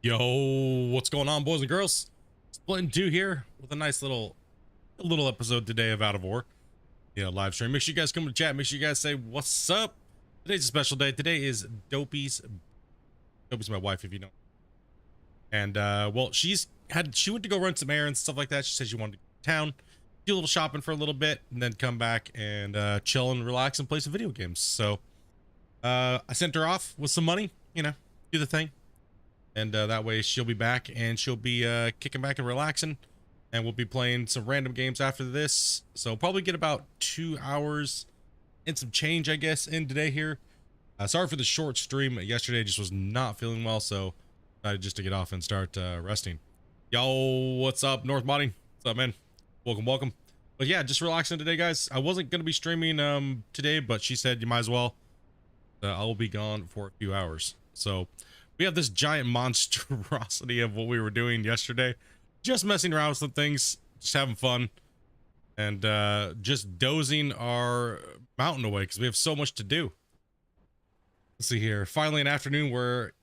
Yo, what's going on, boys and girls? Splitintwo here with a nice little episode today of Out of War. Live stream. Make sure you guys come to chat. Make sure you guys say what's up. Today's a special day. Today is Dopey's my wife, if you know. And well, she went to go run some errands, stuff like that. She said she wanted to go to town, do a little shopping for a little bit, and then come back and chill and relax and play some video games. So I sent her off with some money, do the thing. And that way she'll be back and she'll be kicking back and relaxing, and we'll be playing some random games after this. So probably get about 2 hours and some change, I guess, in today here. Sorry for the short stream. Yesterday just was not feeling well, so decided just to get off and start resting. Yo, what's up, North Modding? What's up, man? Welcome. But yeah, just relaxing today, guys. I wasn't gonna be streaming today, but she said you might as well. I will be gone for a few hours, so we have this giant monstrosity of what we were doing yesterday. Just messing around with some things, just having fun, and just dozing our mountain away because we have so much to do. Let's see here. Finally, an afternoon where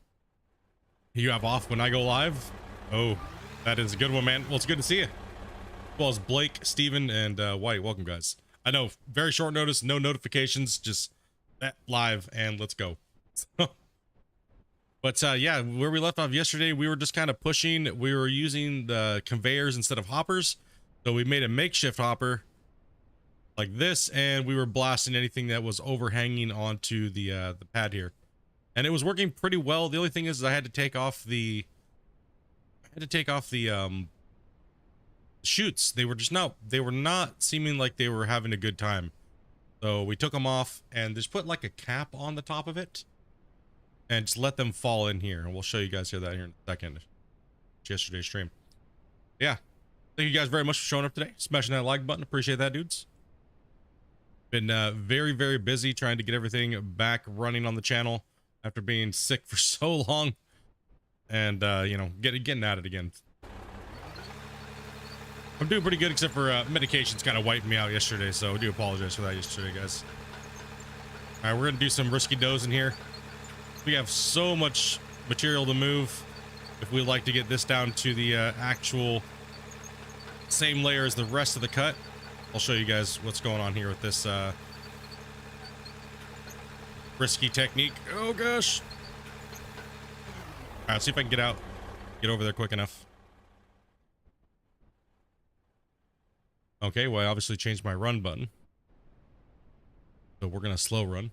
you have off when I go live. Oh, that is a good one, man. Well, it's good to see you. As well as Blake, Steven, and White. Welcome, guys. I know, very short notice, no notifications, just live, and let's go. But yeah, where we left off yesterday, we were just kind of pushing. We were using the conveyors instead of hoppers. So we made a makeshift hopper like this, and we were blasting anything that was overhanging onto the pad here. And it was working pretty well. The only thing is I had to take off the chutes. They were not seeming like they were having a good time. So we took them off and just put like a cap on the top of it. And just let them fall in here, and we'll show you guys here in a second. Yesterday's stream. Yeah, thank you guys very much for showing up today, smashing that like button. Appreciate that, dudes. Been very busy trying to get everything back running on the channel after being sick for so long, and getting at it again. I'm doing pretty good, except for medications kind of wiped me out yesterday, so I do apologize for that yesterday, guys. All right, we're gonna do some risky does in here. We have so much material to move. If we like to get this down to the actual same layer as the rest of the cut, I'll show you guys what's going on here with this risky technique. Oh gosh. All right, see if I can get over there quick enough. Okay, well, I obviously changed my run button, so we're gonna slow run.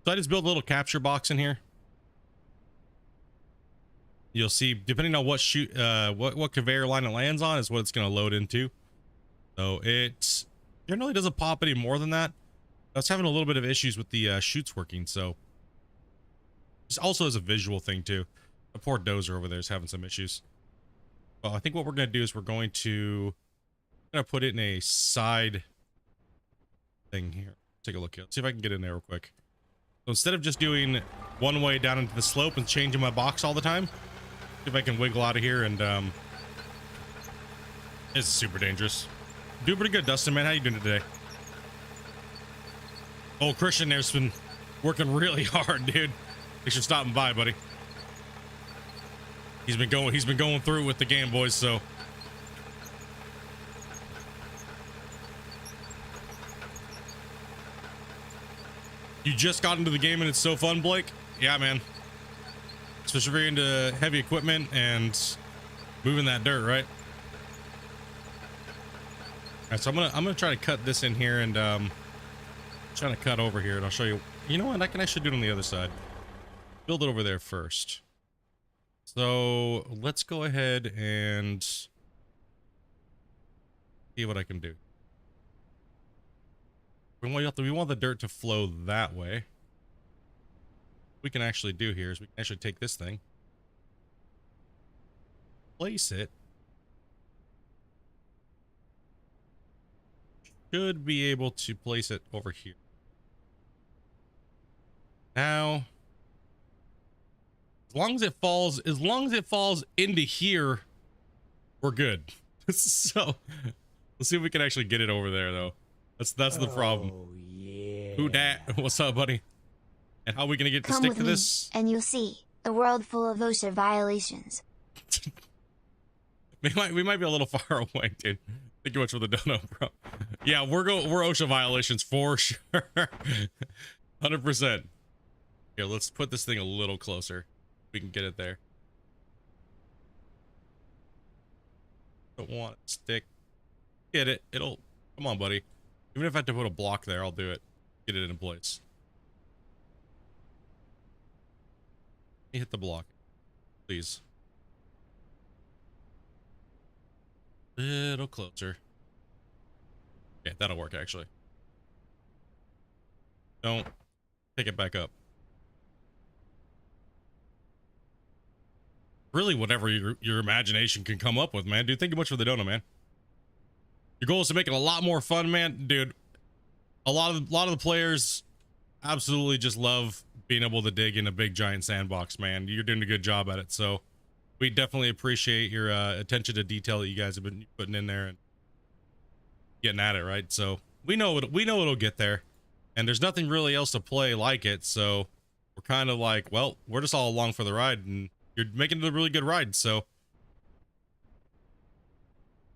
So I just built a little capture box in here. You'll see, depending on what what conveyor line it lands on is what it's going to load into. So it generally doesn't pop any more than that. I was having a little bit of issues with the chutes working, so this also is a visual thing too. The poor dozer over there is having some issues. Well, I think what we're going to do is we're going to put it in a side thing here. Take a look here. Let's see if I can get in there real quick. So instead of just doing one way down into the slope and changing my box all the time, see if I can wiggle out of here, and it's super dangerous. Doing pretty good, Dustin, man. How you doing today? Oh, Christian there's been working really hard, dude. Thanks for stopping by, buddy. He's been going through with the game, boys, so you just got into the game and it's so fun, Blake? Yeah, man. Especially if you're into heavy equipment and moving that dirt, right? All right, so I'm gonna try to cut this in here, and trying to cut over here, and I'll show you. You know what? I can actually do it on the other side. Build it over there first. So let's go ahead and see what I can do. We want the dirt to flow that way. What we can actually do here is we can actually take this thing, place it. Should be able to place it over here. Now, as long as it falls into here, we're good. So let's see if we can actually get it over there, though. That's the problem. Oh yeah. Who dat? What's up, buddy? And how are we gonna get to Come stick with to me, this? and you'll see a world full of OSHA violations. We might be a little far away, dude. Thank you much for the dono, bro. Yeah, we're OSHA violations for sure. 100%. Here, let's put this thing a little closer. We can get it there. Don't want it to stick. Get it. It'll. Come on, buddy. Even if I have to put a block there, I'll do it. Get it in place. Let me hit the block, please. Little closer. Yeah, that'll work actually. Don't pick it back up. Really, whatever your imagination can come up with, man. Dude, thank you much for the donut, man. Your goal is to make it a lot more fun, man. Dude, a lot of the players absolutely just love being able to dig in a big giant sandbox, man. You're doing a good job at it, so we definitely appreciate your attention to detail that you guys have been putting in there and getting at it, right? So we know it'll get there, and there's nothing really else to play like it, so we're kind of like, well, we're just all along for the ride, and you're making it a really good ride. So,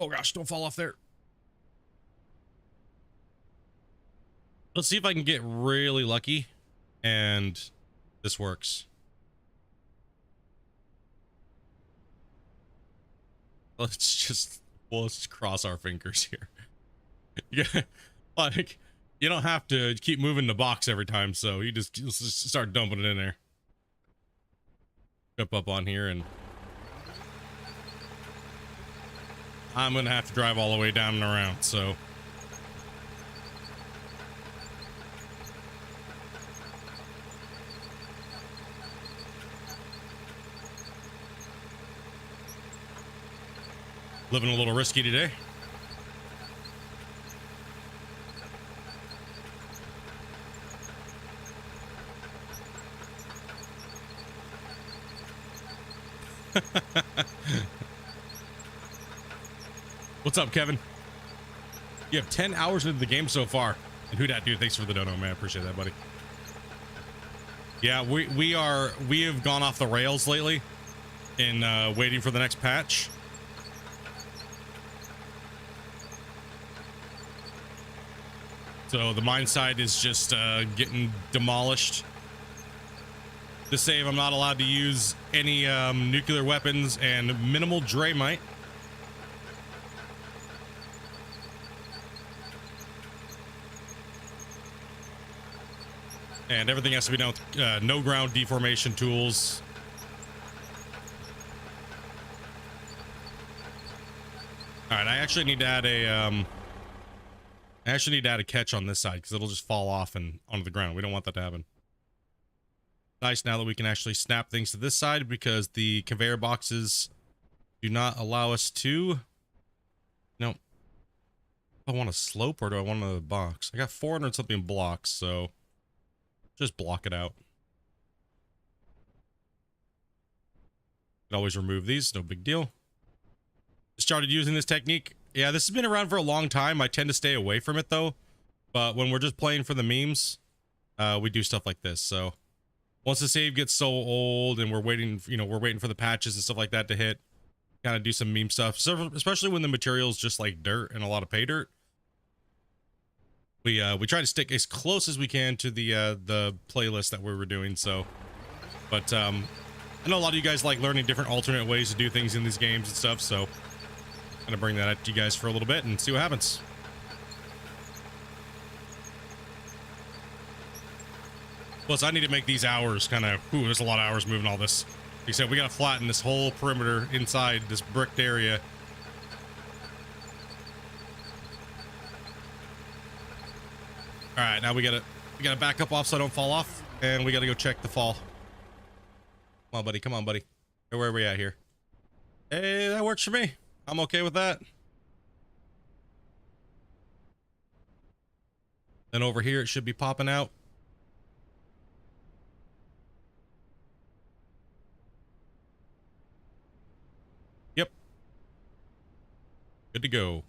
oh gosh, don't fall off there. Let's see if I can get really lucky and this works. Let's just cross our fingers here. Yeah, like, you don't have to keep moving the box every time, so you just start dumping it in there. Jump up on here, and I'm gonna have to drive all the way down and around, so living a little risky today. What's up, Kevin? You have 10 hours into the game so far. And who dat, dude? Thanks for the dono, man. I appreciate that, buddy. Yeah, we have gone off the rails lately in waiting for the next patch. So the mine site is just getting demolished. To save, I'm not allowed to use any nuclear weapons and minimal Draymite. And everything has to be done with no ground deformation tools. All right, I actually need to add a catch on this side because it'll just fall off and onto the ground. We don't want that to happen. Nice now that we can actually snap things to this side because the conveyor boxes do not allow us to. No. Do I want a slope or do I want another box? I got 400 something blocks, so just block it out. Can always remove these, no big deal. Started using this technique. Yeah, this has been around for a long time. I tend to stay away from it though, but when we're just playing for the memes, we do stuff like this. So once the save gets so old and we're waiting, we're waiting for the patches and stuff like that to hit, kind of do some meme stuff. So especially when the material is just like dirt and a lot of pay dirt, we try to stick as close as we can to the playlist that we were doing. So, but I know a lot of you guys like learning different alternate ways to do things in these games and stuff. So, I'm gonna bring that up to you guys for a little bit and see what happens. Plus, I need to make these hours kind of, there's a lot of hours moving all this. Like I said, we gotta flatten this whole perimeter inside this bricked area. All right, now we gotta back up off so I don't fall off, and we gotta go check the fall. Come on, buddy. Come on, buddy. Where are we at here? Hey, that works for me. I'm okay with that. Then over here, it should be popping out. Yep. Good to go.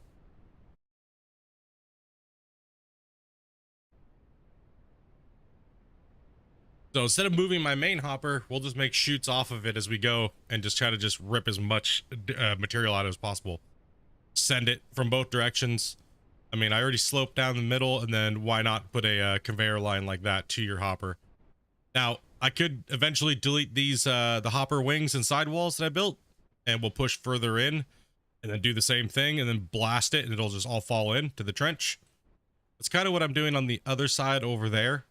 So instead of moving my main hopper, we'll just make chutes off of it as we go and just try to just rip as much material out as possible. Send it from both directions. I mean, I already sloped down the middle, and then why not put a conveyor line like that to your hopper? Now, I could eventually delete these, the hopper wings and sidewalls that I built, and we'll push further in, and then do the same thing, and then blast it, and it'll just all fall into the trench. That's kind of what I'm doing on the other side over there,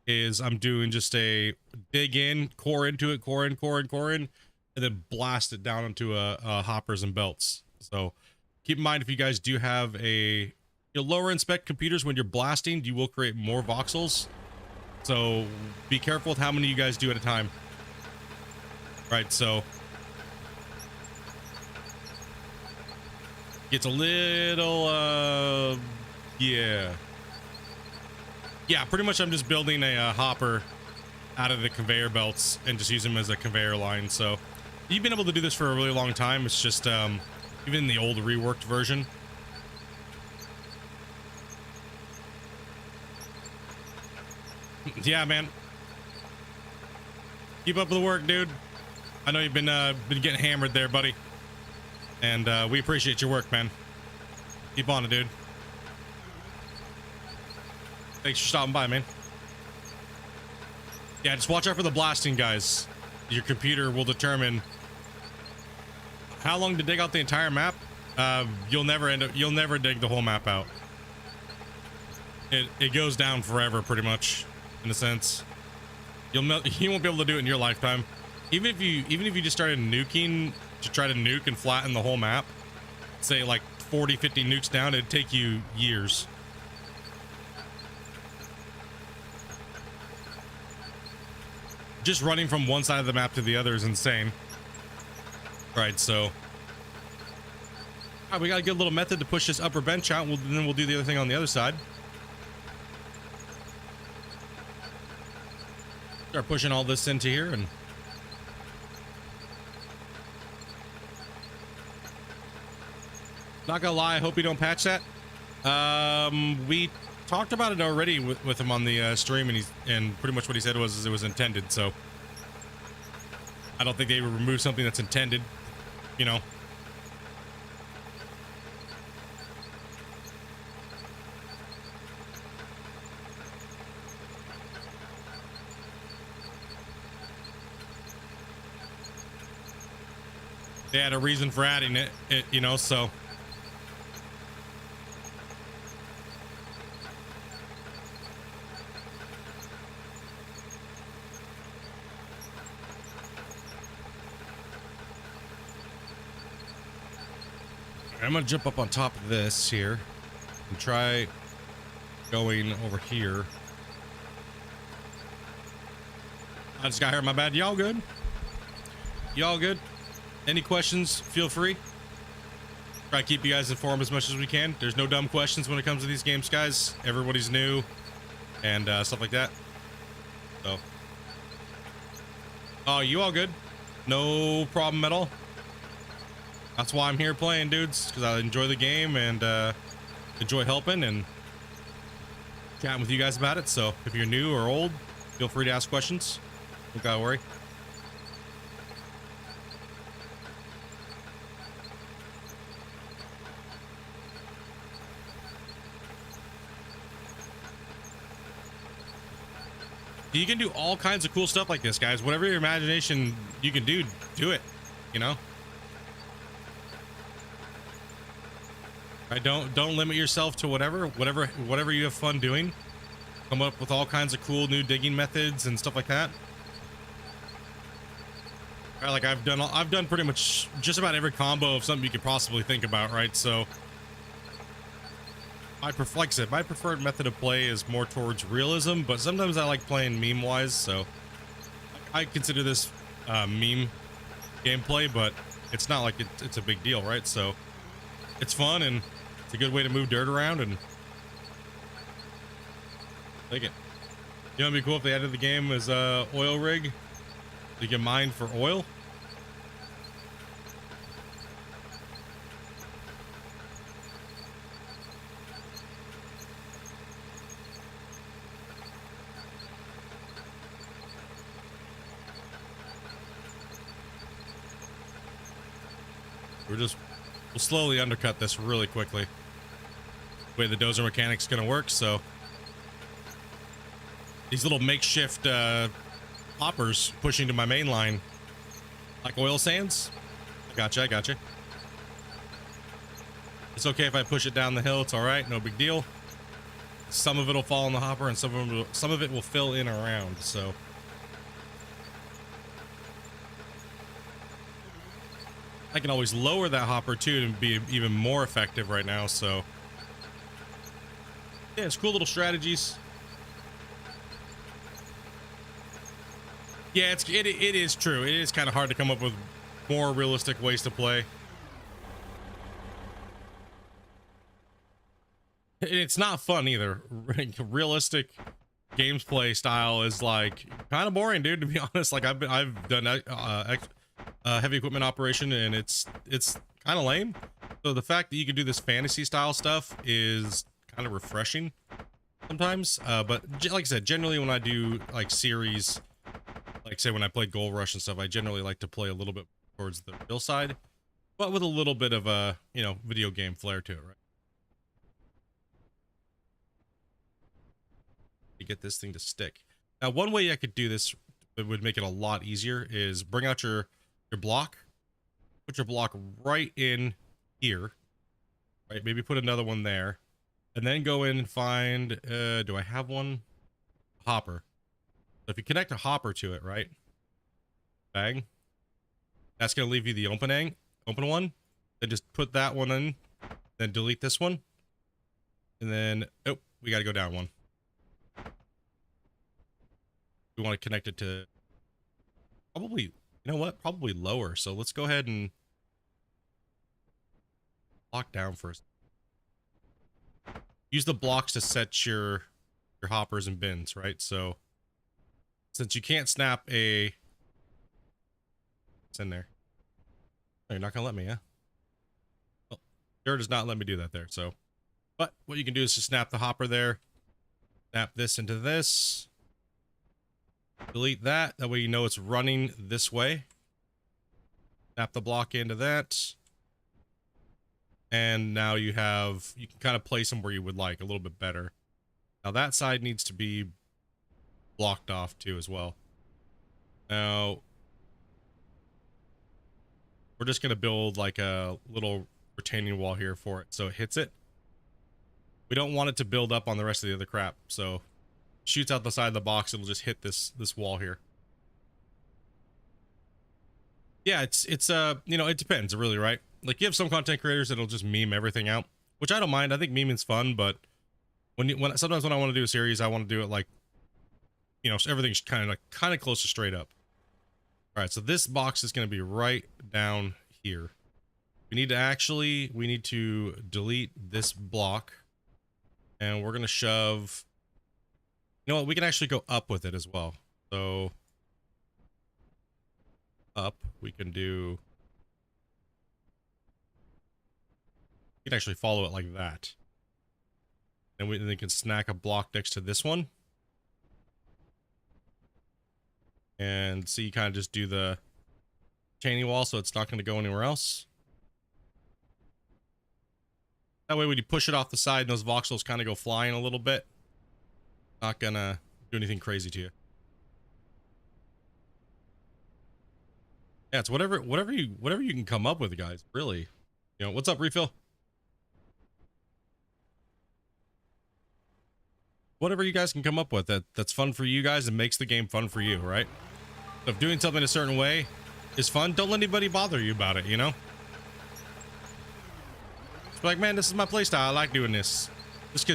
is I'm doing just a dig in, core into it, core in, and then blast it down into hoppers and belts. So keep in mind, if you guys do have a lower inspect computers when you're blasting, you will create more voxels. So be careful with how many you guys do at a time. Right, so gets a little yeah, pretty much I'm just building a hopper out of the conveyor belts and just use them as a conveyor line. So you've been able to do this for a really long time. It's just even in the old reworked version. Yeah, man, keep up with the work, dude. I know you've been getting hammered there, buddy, and we appreciate your work, man. Keep on it, dude. Thanks for stopping by, man. Yeah, just watch out for the blasting, guys. Your computer will determine how long to dig out the entire map. You'll never dig the whole map out. It goes down forever, pretty much, in a sense. You won't be able to do it in your lifetime. Even if you just started nuking to try to nuke and flatten the whole map, say like 40, 50 nukes down, it'd take you years. Just running from one side of the map to the other is insane. Right, so all right, we got a good little method to push this upper bench out, and then we'll do the other thing on the other side. Start pushing all this into here, and not gonna lie, I hope you don't patch that. We talked about it already with him on the stream, and pretty much what he said was it was intended. So I don't think they would remove something that's intended, you know. They had a reason for adding it, you know, so. I'm gonna jump up on top of this here and try going over here. I just got here, my bad. Y'all good? Y'all good? Any questions, feel free. Try to keep you guys informed as much as we can. There's no dumb questions when it comes to these games, guys. Everybody's new and stuff like that. So, oh, you all good? No problem at all. That's why I'm here playing, dudes, because I enjoy the game and enjoy helping and chatting with you guys about it. So if you're new or old, feel free to ask questions. Don't gotta worry. You can do all kinds of cool stuff like this, guys. Whatever your imagination you can do it, you know. Right, don't limit yourself to whatever you have fun doing. Come up with all kinds of cool new digging methods and stuff like that. Right, like I've done pretty much just about every combo of something you could possibly think about, right? So like I said, my preferred method of play is more towards realism, but sometimes I like playing meme wise, so I consider this meme gameplay, but it's not like it's a big deal, right? So it's fun and it's a good way to move dirt around and take it. You know, it'd be cool if they added the game as a oil rig. You can mine for oil. We'll slowly undercut this really quickly. The way the dozer mechanic's gonna work. So these little makeshift hoppers pushing to my main line like oil sands. I gotcha. It's okay if I push it down the hill. It's all right, no big deal. Some of it will fall in the hopper, and some of it will fill in around. So I can always lower that hopper too to be even more effective right now. So yeah, it's cool little strategies. Yeah, it is true. It is kind of hard to come up with more realistic ways to play. It's not fun either. Realistic gameplay style is like kind of boring, dude, to be honest. Like I've done heavy equipment operation, and it's kind of lame. So the fact that you can do this fantasy style stuff is kind of refreshing sometimes. But like I said, generally when I do like series, like say when I play Gold Rush and stuff, I generally like to play a little bit towards the real side, but with a little bit of a, you know, video game flair to it, right? To get this thing to stick. Now, one way I could do this that would make it a lot easier is bring out your block, put your block right in here, right? Maybe put another one there, and then go in and find, do I have one? Hopper. So if you connect a hopper to it, right? Bang. That's going to leave you the open one. Then just put that one in, then delete this one. And then, oh, we got to go down one. We want to connect it to probably, you know what? Probably lower. So let's go ahead and lock down first. Use the blocks to set your hoppers and bins, right? So since you can't snap it's in there. Oh, you're not gonna let me, huh? Well, Jared does not let me do that there. So, but what you can do is just snap the hopper there, snap this into this, delete that. That way you know it's running this way. Snap the block into that. And now you can kind of place them where you would like a little bit better. Now that side needs to be blocked off too as well. Now we're just going to build like a little retaining wall here for it so it hits it. We don't want it to build up on the rest of the other crap. So shoots out the side of the box, it'll just hit this wall here. Yeah, it's you know, it depends really, right? Like you have some content creators that'll just meme everything out, which I don't mind. I think meming's fun, but sometimes when I want to do a series, I want to do it like, you know, so everything's kind of close to straight up. All right, so this box is going to be right down here. We need to delete this block, and we're going to shove, you know what, we can actually go up with it as well. So up, we can actually follow it like that. And then we can snack a block next to this one. And see, you kind of just do the retaining wall so it's not going to go anywhere else. That way when you push it off the side and those voxels kind of go flying a little bit, not gonna do anything crazy to you. Yeah, it's whatever you can come up with, guys, really. You know, what's up, Refill? Whatever you guys can come up with that's fun for you guys and makes the game fun for you, right? So if doing something a certain way is fun, don't let anybody bother you about it, you know? It's like, man, this is my playstyle. I like doing this. Just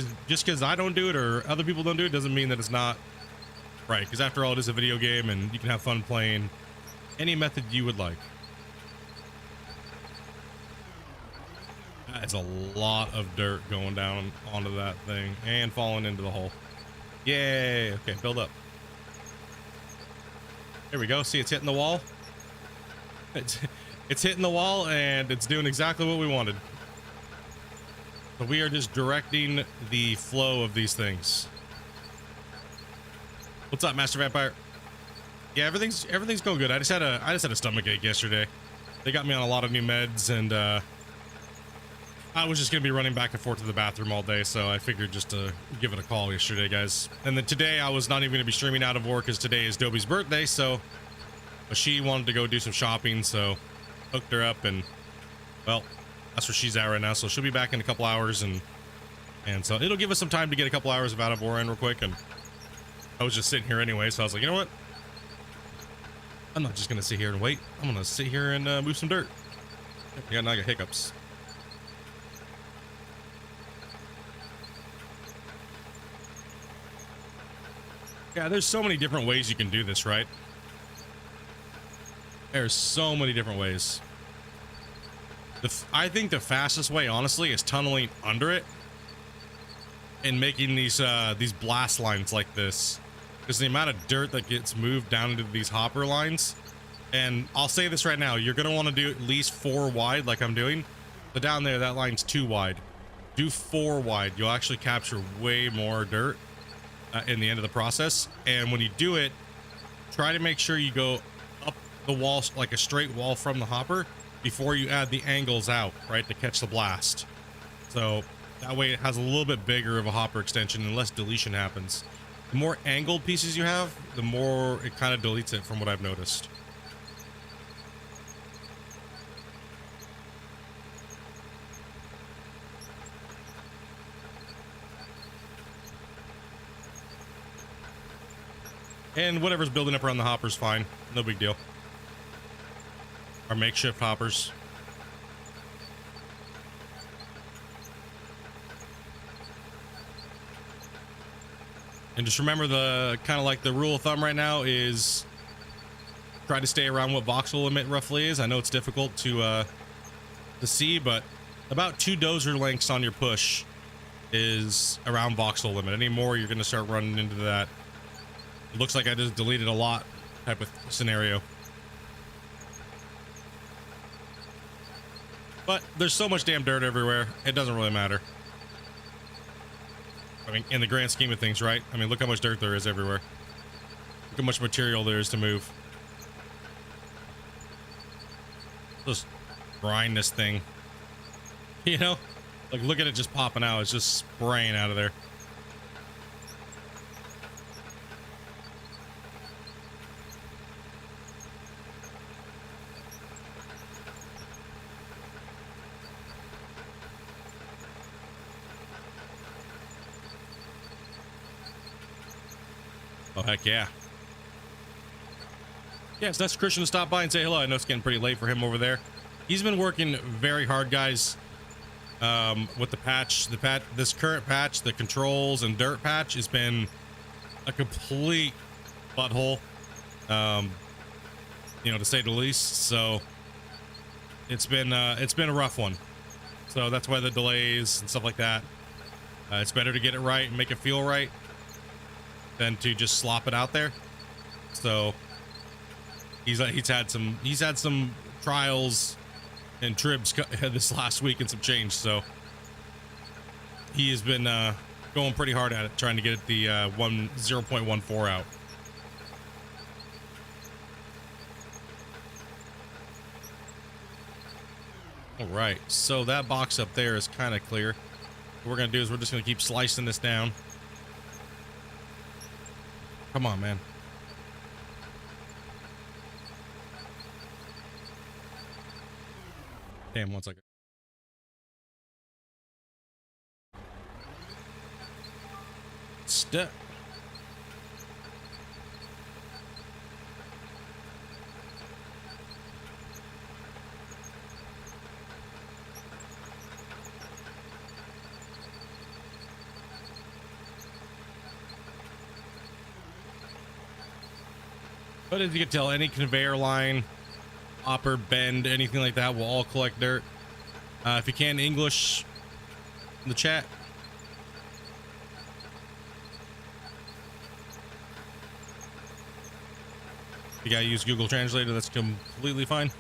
because I don't do it or other people don't do it doesn't mean that it's not right. Because after all, it is a video game and you can have fun playing any method you would like. That's a lot of dirt going down onto that thing and falling into the hole. Yay. Okay, build up. There we go. See, it's hitting the wall. It's hitting the wall and it's doing exactly what we wanted. So we are just directing the flow of these things. What's up, Master Vampire? Yeah, everything's going good. I just had a stomachache yesterday. They got me on a lot of new meds, and I was just gonna be running back and forth to the bathroom all day, so I figured just to give it a call yesterday, guys. And then today I was not even gonna be streaming Out of War because today is Dobie's birthday, so but she wanted to go do some shopping, so hooked her up, and well, that's where she's at right now. So she'll be back in a couple hours, and so it'll give us some time to get a couple hours of Out of War in real quick. And I was just sitting here anyway, so I was like, you know what? I'm not just gonna sit here and wait. I'm gonna sit here and move some dirt. Yeah, now I got hiccups. Yeah, there's so many different ways you can do this, right? There's so many different ways. I think the fastest way, honestly, is tunneling under it and making these blast lines like this. Because the amount of dirt that gets moved down into these hopper lines, and I'll say this right now, you're going to want to do at least 4 wide like I'm doing. But down there, that line's 2 wide. Do 4 wide. You'll actually capture way more dirt in the end of the process. And when you do it, try to make sure you go up the wall like a straight wall from the hopper before you add the angles out, right, to catch the blast. So that way it has a little bit bigger of a hopper extension and less deletion happens. The more angled pieces you have, the more it kind of deletes it, from what I've noticed. And whatever's building up around the hopper's fine. No big deal. Our makeshift hoppers. And just remember, the kind of like the rule of thumb right now is try to stay around what voxel limit roughly is. I know it's difficult to see, but about 2 dozer lengths on your push is around voxel limit. Any more, you're going to start running into that. It looks like I just deleted a lot type of scenario. But there's so much damn dirt everywhere, it doesn't really matter. I mean, in the grand scheme of things, right? I mean, look how much dirt there is everywhere. Look how much material there is to move. Just grind this thing. You know? Like, look at it just popping out. It's just spraying out of there. Oh, heck yeah. Yeah, it's nice for Christian to stop by and say hello. I know it's getting pretty late for him over there. He's been working very hard, guys, with the patch. This current patch, the controls and dirt patch, has been a complete butthole, you know, to say the least. So it's been a rough one. So that's why the delays and stuff like that. It's better to get it right and make it feel right than to just slop it out there. So he's had some trials and tribs this last week and some change. So he has been going pretty hard at it, trying to get it the 0.14 out. All right, so that box up there is kind of clear. What we're gonna do is we're just gonna keep slicing this down. Come on, man. Damn, 1 second. Step. But as you can tell, any conveyor line, hopper, bend, anything like that will all collect dirt. If you can, English in the chat. You gotta use Google Translator, that's completely fine.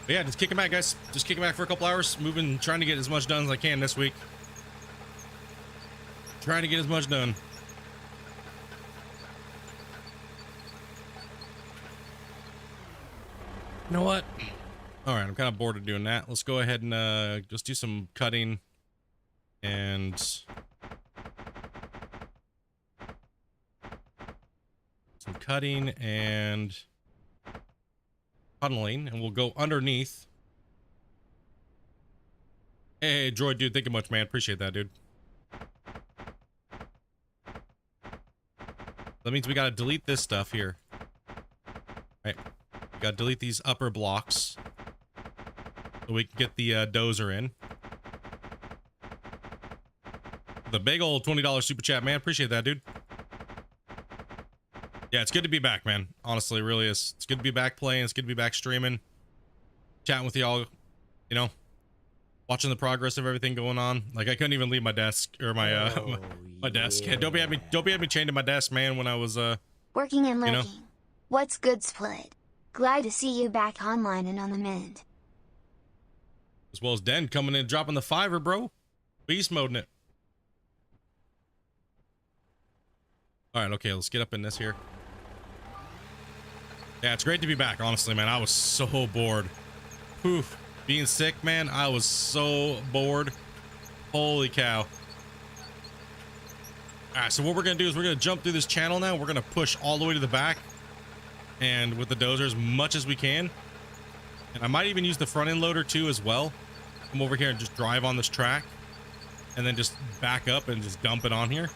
But yeah, just kicking back, guys. Just kicking back for a couple hours, moving, trying to get as much done as I can this week. Trying to get as much done. You know what? All right, I'm kind of bored of doing that. Let's go ahead and just do some cutting and tunneling, and we'll go underneath. Hey, Droid dude, thank you much, man. Appreciate that, dude. That means we gotta delete this stuff here. Right, we gotta delete these upper blocks so we can get the dozer in. The big old $20 super chat, man. Appreciate that, dude. Yeah, it's good to be back, man. Honestly, it really is. It's good to be back playing. It's good to be back streaming, chatting with y'all. You know, watching the progress of everything going on. Like, I couldn't even leave my desk or my my desk. Yeah, don't be having me chained to my desk, man. When I was working and lurking. you know. What's good, Split? Glad to see you back online and on the mend. As well as Den coming in, dropping the $5, bro. Beast moding it. All right, okay, let's get up in this here. Yeah, it's great to be back, honestly, man. I was so bored. Poof. Being sick, man, I was so bored. Holy cow. All right, so what we're going to do is we're going to jump through this channel now. We're going to push all the way to the back. And with the dozer as much as we can. And I might even use the front end loader too as well. Come over here and just drive on this track. And then just back up and just dump it on here.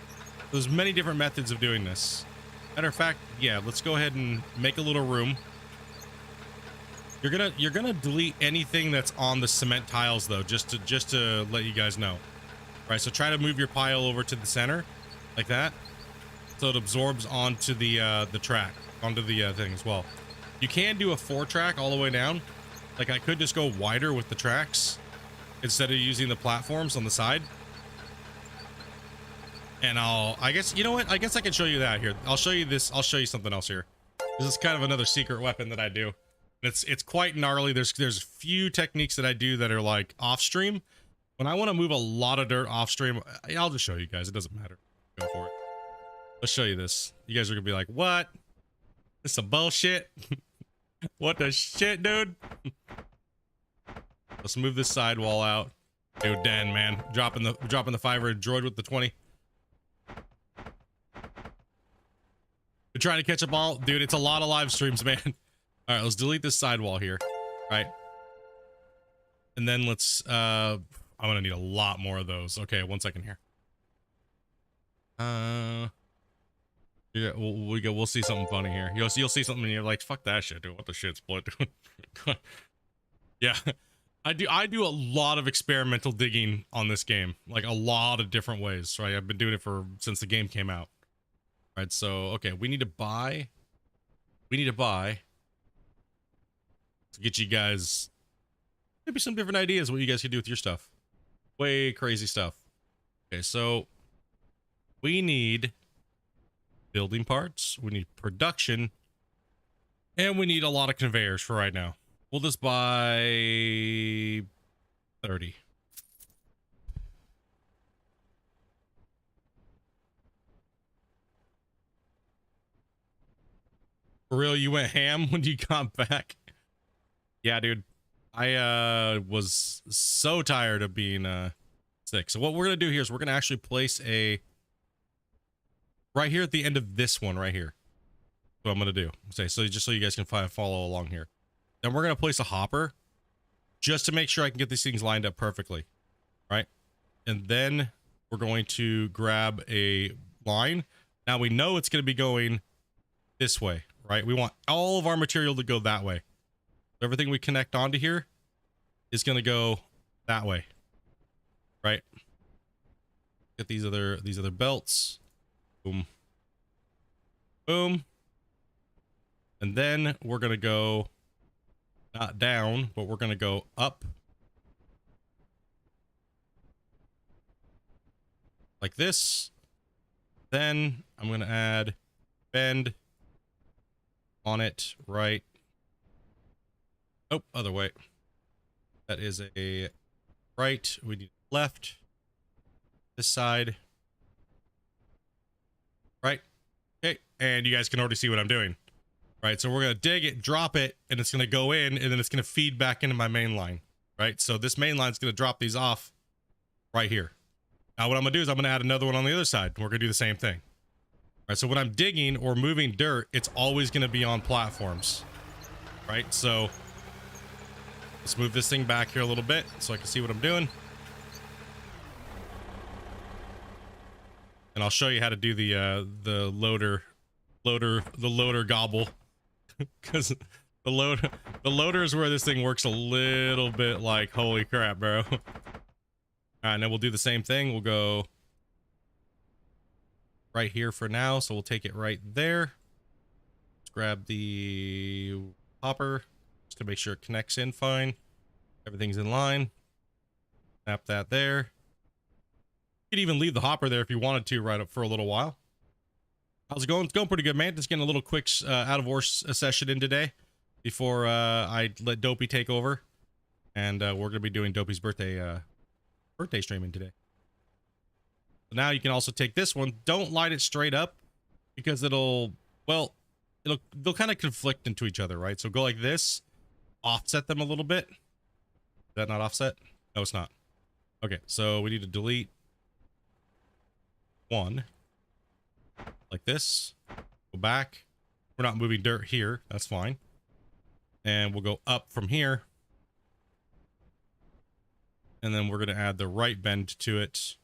There's many different methods of doing this. Matter of fact, yeah, let's go ahead and make a little room. You're gonna delete anything that's on the cement tiles though, just to let you guys know. All right, so try to move your pile over to the center, like that, so it absorbs onto the track, onto the thing as well. You can do a 4-track all the way down. Like, I could just go wider with the tracks instead of using the platforms on the side. And I guess, you know what? I guess I can show you that here. I'll show you this. I'll show you something else here. This is kind of another secret weapon that I do. It's quite gnarly. There's a few techniques that I do that are like off stream. When I want to move a lot of dirt off stream, I'll just show you guys. It doesn't matter. Go for it. Let's show you this. You guys are gonna be like, what? This some bullshit. What the shit, dude? Let's move this sidewall out. Dude, Dan, man, dropping the $5 droid with the 20. We're trying to catch up all, dude. It's a lot of live streams, man. All right, let's delete this sidewall here. All right, and then let's. I'm gonna need a lot more of those. Okay, 1 second here. Yeah, we'll see something funny here. You'll see something and you're like, fuck that shit, dude. What the shit, Split, dude? Yeah, I do a lot of experimental digging on this game, like a lot of different ways. Right, I've been doing it since the game came out. All right, so okay, we need to buy to get you guys maybe some different ideas what you guys can do with your stuff. Way crazy stuff. Okay, so we need building parts, we need production, and we need a lot of conveyors for right now. We'll just buy 30. For real, you went ham when you got back? Yeah, dude. I was so tired of being sick. So what we're gonna do here is we're gonna actually place a right here at the end of this one right here. What I'm gonna do. So just so you guys can follow along here. Then we're gonna place a hopper just to make sure I can get these things lined up perfectly. Right? And then we're going to grab a line. Now we know it's gonna be going this way, right? We want all of our material to go that way. Everything we connect onto here is going to go that way, right? Get these other belts. Boom. Boom. And then we're going to go not down, but we're going to go up. Like this. Then I'm going to add bend on it, right? Oh, other way. That is a right. We need left. This side. Right. Okay. And you guys can already see what I'm doing. right? So we're going to dig it, drop it, and it's going to go in, and then it's going to feed back into my main line, right? So this main line is going to drop these off right here. Now what I'm going to do is I'm going to add another one on the other side. We're going to do the same thing. Right, so when I'm digging or moving dirt, it's always going to be on platforms, right? So let's move this thing back here a little bit so I can see what I'm doing. And I'll show you how to do the loader gobble, because the loader is where this thing works a little bit like holy crap, bro. All right, and then we'll do the same thing. We'll go right here for now, so we'll take it right there. Let's grab the hopper just to make sure it connects in fine. Everything's in line. Snap that there. You could even leave the hopper there if you wanted to right up for a little while. How's it going? It's going pretty good, man. Just getting a little quick out of ore session in today before I let Dopey take over, and we're gonna be doing Dopey's birthday streaming today. So now you can also take this one. Don't light it straight up because they'll kind of conflict into each other, right? So go like this, offset them a little bit. Is that not offset? No, it's not. Okay, so we need to delete one like this. Go back. We're not moving dirt here. That's fine. And we'll go up from here. And then we're going to add the right bend to it.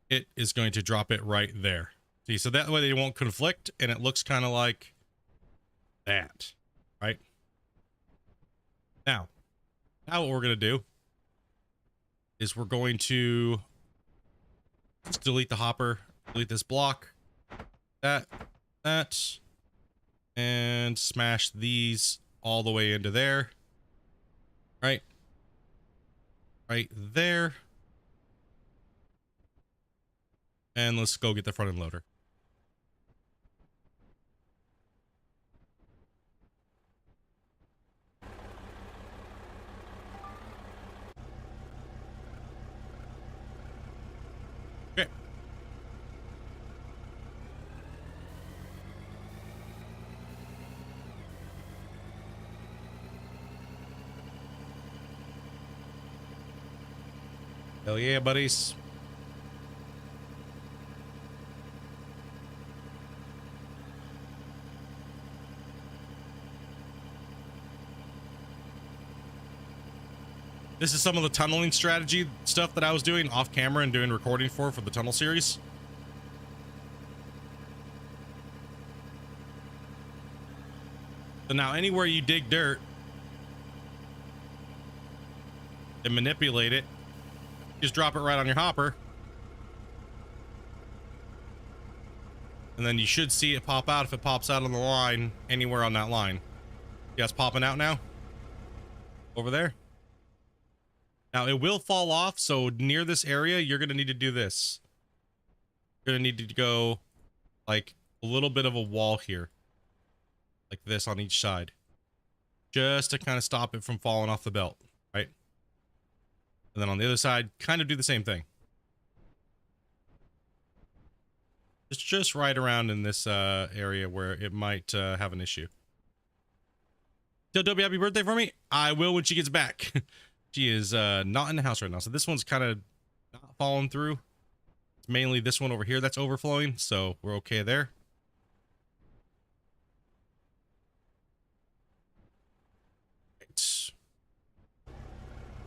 It is going to drop it right there. See, so that way they won't conflict, and it looks kind of like that, right? Now what we're going to do is we're going to just delete the hopper, delete this block, that, and smash these all the way into there, right there. And let's go get the front end loader. Okay. Hell yeah, buddies. This is some of the tunneling strategy stuff that I was doing off camera and doing recording for the tunnel series. So now anywhere you dig dirt and manipulate it, just drop it right on your hopper. And then you should see it pop out if it pops out on the line anywhere on that line. You guys popping out now? Over there? Now it will fall off, so near this area, you're going to need to do this. You're going to need to go like a little bit of a wall here. Like this on each side. Just to kind of stop it from falling off the belt, right? And then on the other side, kind of do the same thing. It's just right around in this area where it might have an issue. Tell Dobby happy birthday for me? I will when she gets back. She is not in the house right now, so this one's kind of not falling through. It's mainly this one over here that's overflowing, so we're okay there. Right.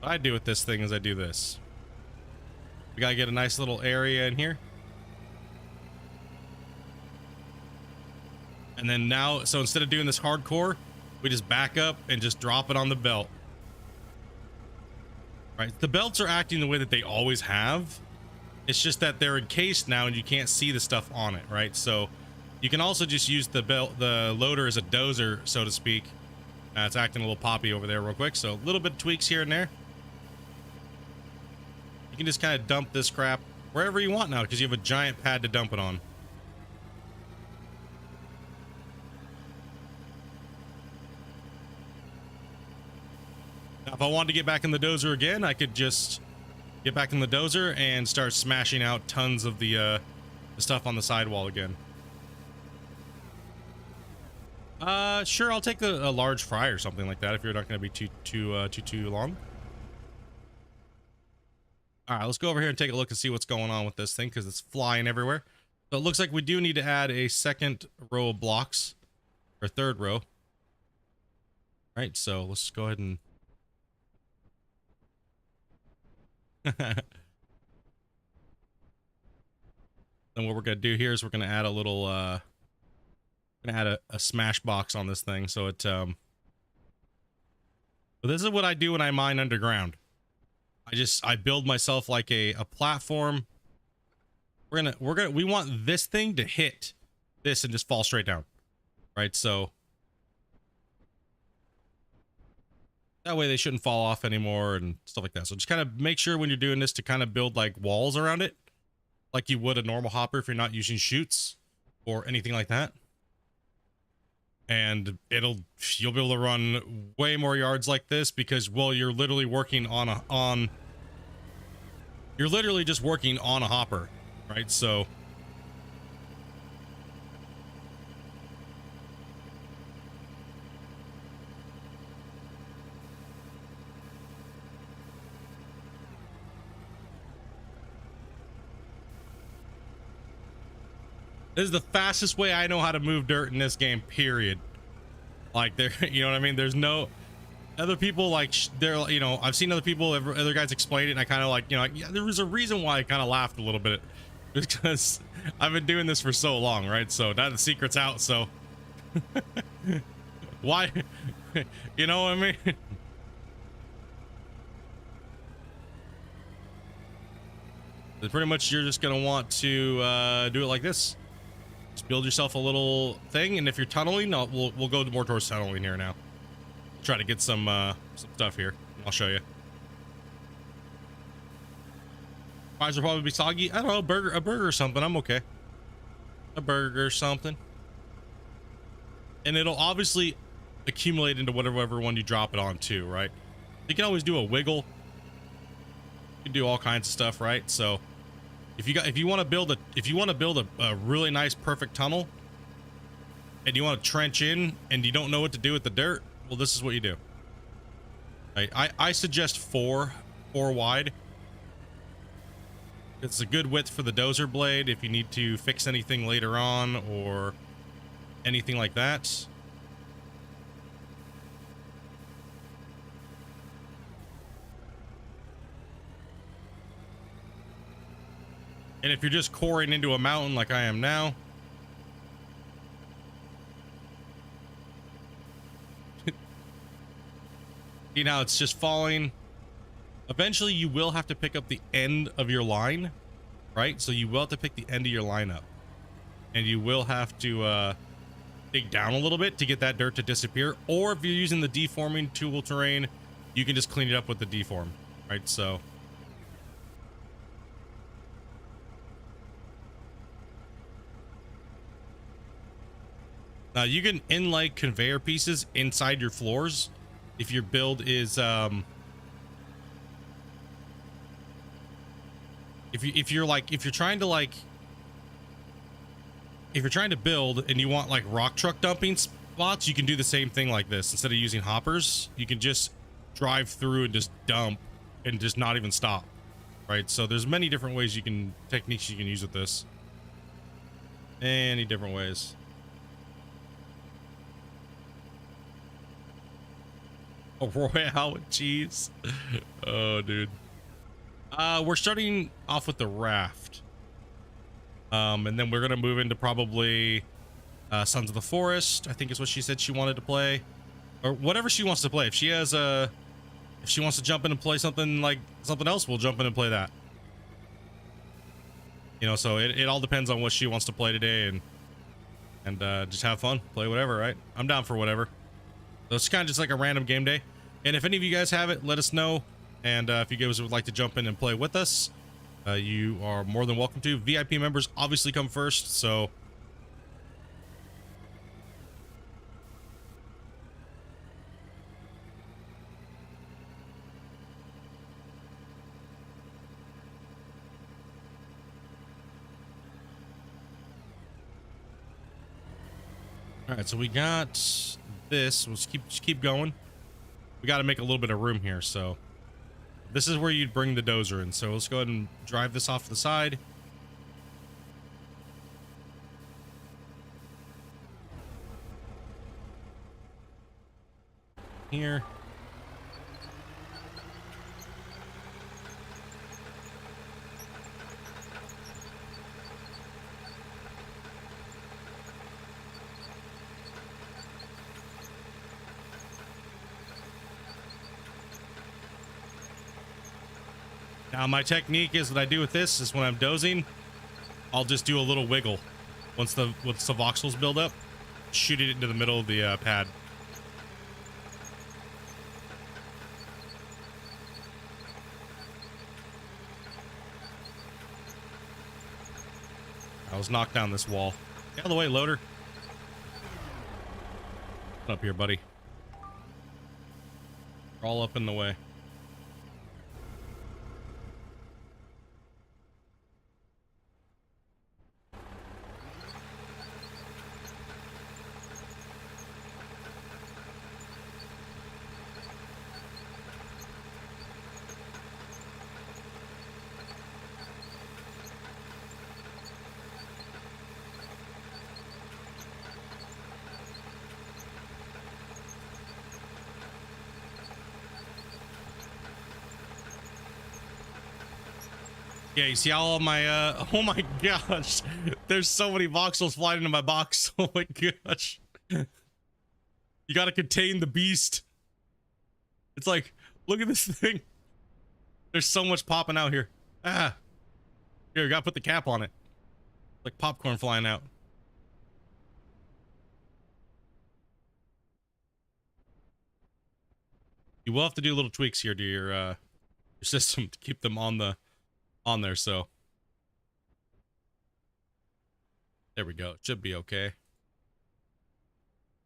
What I do with this thing is I do this. We gotta get a nice little area in here. And then now, so instead of doing this hardcore, we just back up and just drop it on the belt. Right, the belts are acting the way that they always have. It's just that they're encased now and you can't see the stuff on it, right? So you can also just use the loader as a dozer, so to speak. It's acting a little poppy over there real quick, so a little bit of tweaks here and there. You can just kind of dump this crap wherever you want now because you have a giant pad to dump it on. Now, if I wanted to get back in the dozer again, I could just get back in the dozer and start smashing out tons of the stuff on the sidewall again. Sure, I'll take a large fry or something like that if you're not going to be too long. All right, let's go over here and take a look and see what's going on with this thing, because it's flying everywhere. So it looks like we do need to add a second row of blocks, or third row. All right, so let's go ahead and then what we're gonna do here is we're gonna add a little gonna add a smash box on this thing, so it but this is what I do when I mine underground. I build myself like a platform. We want this thing to hit this and just fall straight down, right? So that way they shouldn't fall off anymore and stuff like that. So just kind of make sure when you're doing this to kind of build like walls around it, like you would a normal hopper if you're not using chutes or anything like that. And you'll be able to run way more yards like this because, well, you're literally working you're literally just working on a hopper, right? So this is the fastest way I know how to move dirt in this game, period. Like, there, you know what I mean? There's no other people like they're, you know, I've seen other people, other guys explain it, and I kind of like, you know, like, yeah, there was a reason why I kind of laughed a little bit, because I've been doing this for so long, right? So now the secret's out. So why, you know what I mean? Pretty much you're just gonna want to do it like this. Just build yourself a little thing, and if you're tunneling, we'll go more towards tunneling here now. Try to get some stuff here. I'll show you. Fries will probably be soggy. I don't know, a burger or something. I'm okay. A burger or something. And it'll obviously accumulate into whatever one you drop it on too, right? You can always do a wiggle. You can do all kinds of stuff, right? So if you want to build a really nice perfect tunnel, and you want to trench in and you don't know what to do with the dirt, well, this is what you do. I suggest four wide. It's a good width for the dozer blade if you need to fix anything later on or anything like that. And if you're just coring into a mountain like I am now, you know, it's just falling. Eventually you will have to pick up the end of your line, right? So you will have to pick the end of your line up, and you will have to dig down a little bit to get that dirt to disappear. Or if you're using the deforming tool terrain, you can just clean it up with the deform, right? So you can inlay conveyor pieces inside your floors if your build is if you're trying to build and you want like rock truck dumping spots, you can do the same thing like this. Instead of using hoppers, you can just drive through and just dump and just not even stop, right? So there's many different ways techniques you can use with this. Any different ways. Oh, Royale with cheese. Oh, dude. We're starting off with the raft. And then we're gonna move into probably Sons of the Forest, I think is what she said she wanted to play. Or whatever she wants to play. If she has if she wants to jump in and play something else, we'll jump in and play that. You know, so it all depends on what she wants to play today, and just have fun. Play whatever, right? I'm down for whatever. So it's kind of just like a random game day. And if any of you guys have it, let us know. And if you guys would like to jump in and play with us, you are more than welcome to. VIP members obviously come first, so all All right, so we got this. Let's keep going. We got to make a little bit of room here. So this is where you'd bring the dozer in. So let's go ahead and drive this off to the side. Here. Now my technique is what I do with this is when I'm dozing, I'll just do a little wiggle. Once the voxels build up, shoot it into the middle of the pad. I was knocked down this wall. Get out of the way, loader. Get up here, buddy. We're all up in the way. Yeah, you see all of my, oh my gosh. There's so many voxels flying into my box. Oh my gosh. You gotta contain the beast. It's like, look at this thing. There's so much popping out here. Ah. Here, you gotta put the cap on it. Like popcorn flying out. You will have to do little tweaks here to your system to keep them on there, so there we go. It should be okay.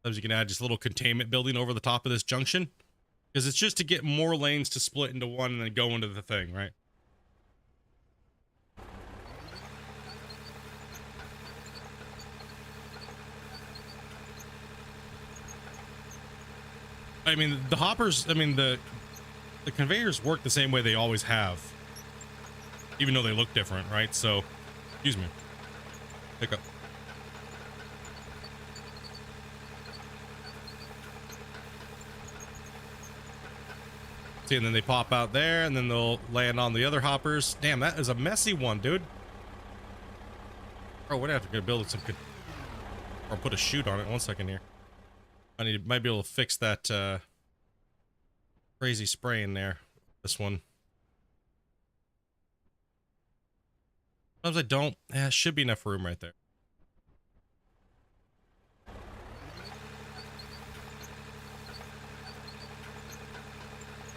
Sometimes you can add just a little containment building over the top of this junction, because it's just to get more lanes to split into one and then go into the thing, right? I mean, the hoppers, I mean, the conveyors work the same way they always have, even though they look different, right? So, excuse me. Pick up. See, and then they pop out there, and then they'll land on the other hoppers. Damn, that is a messy one, dude. Oh, we'd have to build some, or put a chute on it. 1 second here. Might be able to fix that crazy spray in there. This one. Sometimes I don't. Yeah, should be enough room right there.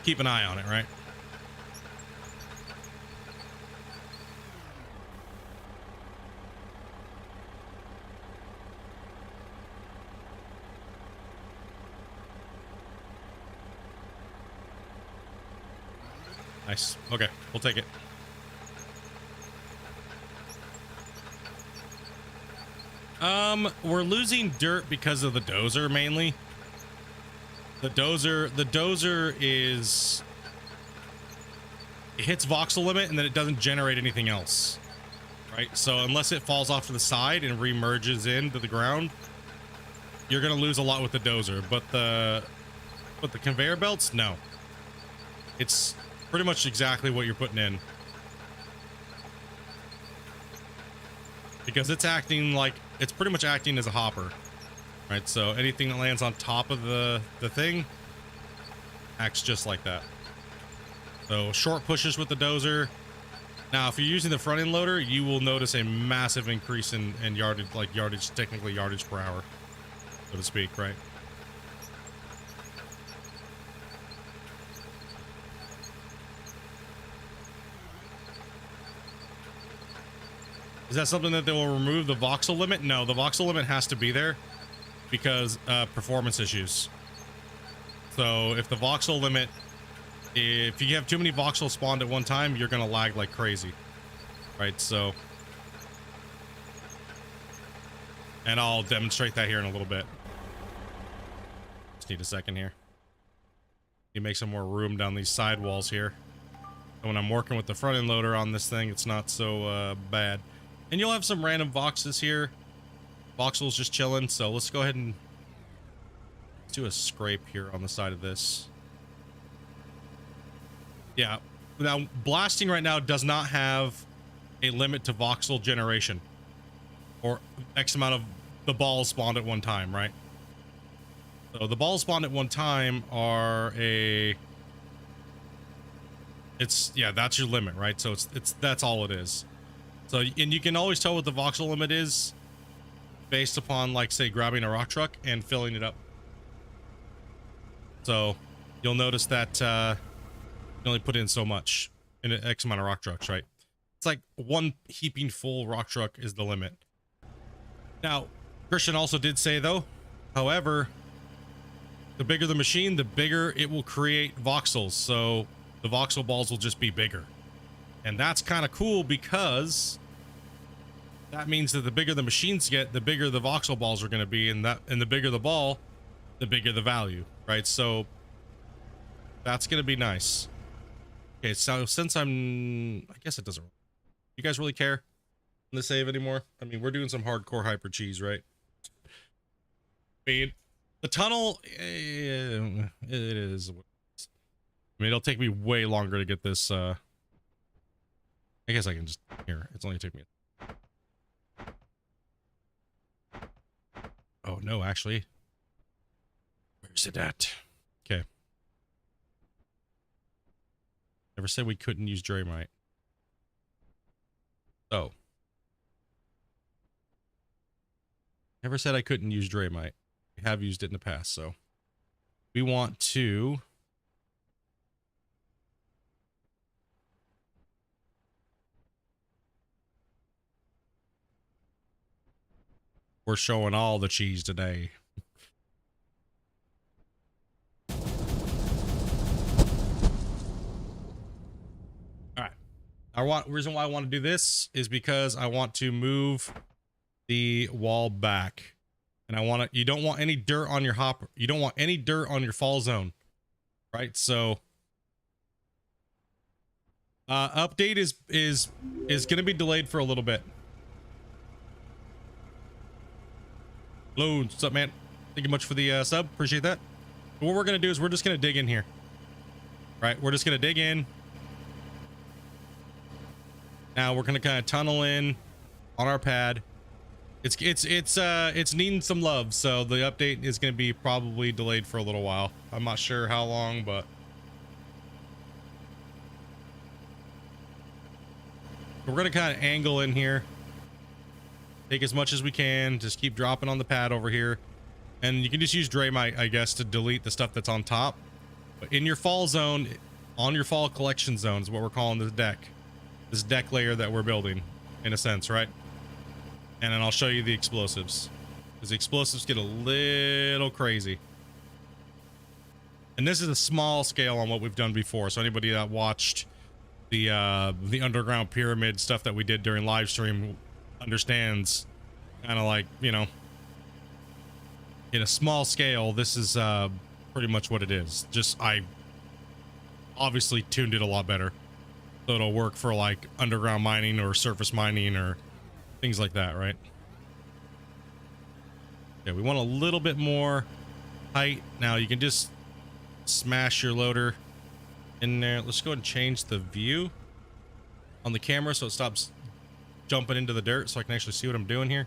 Keep an eye on it, right? Nice. Okay, we'll take it. We're losing dirt because of the dozer mainly. The dozer is, it hits voxel limit and then it doesn't generate anything else, right? So unless it falls off to the side and remerges into the ground, you're gonna lose a lot with the dozer. But the conveyor belts, no. It's pretty much exactly what you're putting in, because it's acting like, it's pretty much acting as a hopper, right? So anything that lands on top of the thing acts just like that. So short pushes with the dozer. Now, if you're using the front end loader, you will notice a massive increase in yardage, like technically yardage per hour, so to speak, right? Is that something that they will remove the voxel limit? No, the voxel limit has to be there because performance issues. So if the voxel limit, if you have too many voxels spawned at one time, you're gonna lag like crazy, right? So, and I'll demonstrate that here in a little bit. Just need a second here. You make some more room down these side walls here. And when I'm working with the front end loader on this thing, it's not so bad. And you'll have some random voxels here. Voxels just chilling. So let's go ahead and do a scrape here on the side of this. Yeah. Now, blasting right now does not have a limit to voxel generation. Or X amount of the balls spawned at one time, right? So the balls spawned at one time are a... yeah, that's your limit, right? So that's all it is. So, and you can always tell what the voxel limit is based upon, like, say, grabbing a rock truck and filling it up. So you'll notice that you only put in so much in an X amount of rock trucks, right? It's like one heaping full rock truck is the limit. Now, Christian also did say, though, however, the bigger the machine, the bigger it will create voxels. So the voxel balls will just be bigger. And that's kind of cool because that means that the bigger the machines get, the bigger the voxel balls are going to be. And the bigger the ball, the bigger the value, right? So that's going to be nice. Okay, so since I guess it doesn't, you guys really care in the save anymore? I mean, we're doing some hardcore hyper cheese, right? I mean, the tunnel, it is. I mean, it'll take me way longer to get this. I guess I can just, here, it's only took me. Oh, no, actually. Where's it at? Okay. Never said we couldn't use Draymite. So. Never said I couldn't use Draymite. We have used it in the past, so. We want to... We're showing all the cheese today. Reason why I want to do this is because I want to move the wall back, and I want to. You don't want any dirt on your hopper. You don't want any dirt on your fall zone, right? So, update is going to be delayed for a little bit. Hello, what's up, man? Thank you much for the sub. Appreciate that. But what we're going to do is we're just going to dig in here, right? We're just going to dig in. Now we're gonna kind of tunnel in on our pad. It's needing some love, so the update is gonna be probably delayed for a little while. I'm not sure how long, but we're gonna kind of angle in here, take as much as we can, just keep dropping on the pad over here, and you can just use Draymite, I guess, to delete the stuff that's on top. But in your fall zone, on your fall collection zone is what we're calling this deck. This deck layer that we're building, in a sense, right? And then I'll show you the explosives, because the explosives get a little crazy. And this is a small scale on what we've done before. So anybody that watched the underground pyramid stuff that we did during live stream understands, kind of like, you know, in a small scale, this is pretty much what it is. Just I obviously tuned it a lot better. So it'll work for like underground mining or surface mining or things like that, right? Yeah, we want a little bit more height. Now you can just smash your loader in there. Let's go ahead and change the view on the camera so it stops jumping into the dirt so I can actually see what I'm doing here.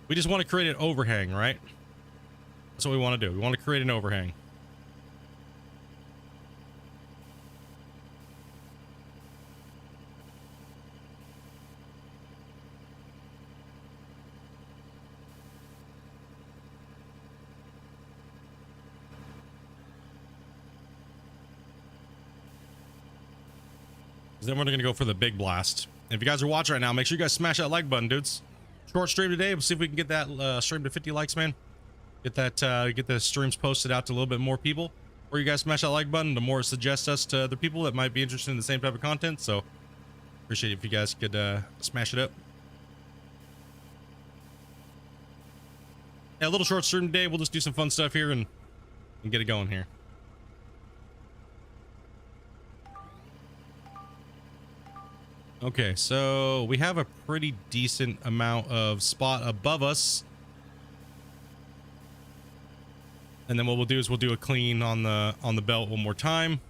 We just want to create an overhang, right? That's what we want to do. We want to create an overhang. Then we're gonna go for the big blast. And if you guys are watching right now, make sure you guys smash that like button, dudes. Short stream today. We'll see if we can get that stream to 50 likes, man. Get that get the streams posted out to a little bit more people. Or you guys smash that like button, the more it suggests us to other people that might be interested in the same type of content. So appreciate it if you guys could smash it up. Yeah, a little short stream today. We'll just do some fun stuff here and and get it going here. Okay, so we have a pretty decent amount of spot above us. And then what we'll do is we'll do a clean on the belt one more time.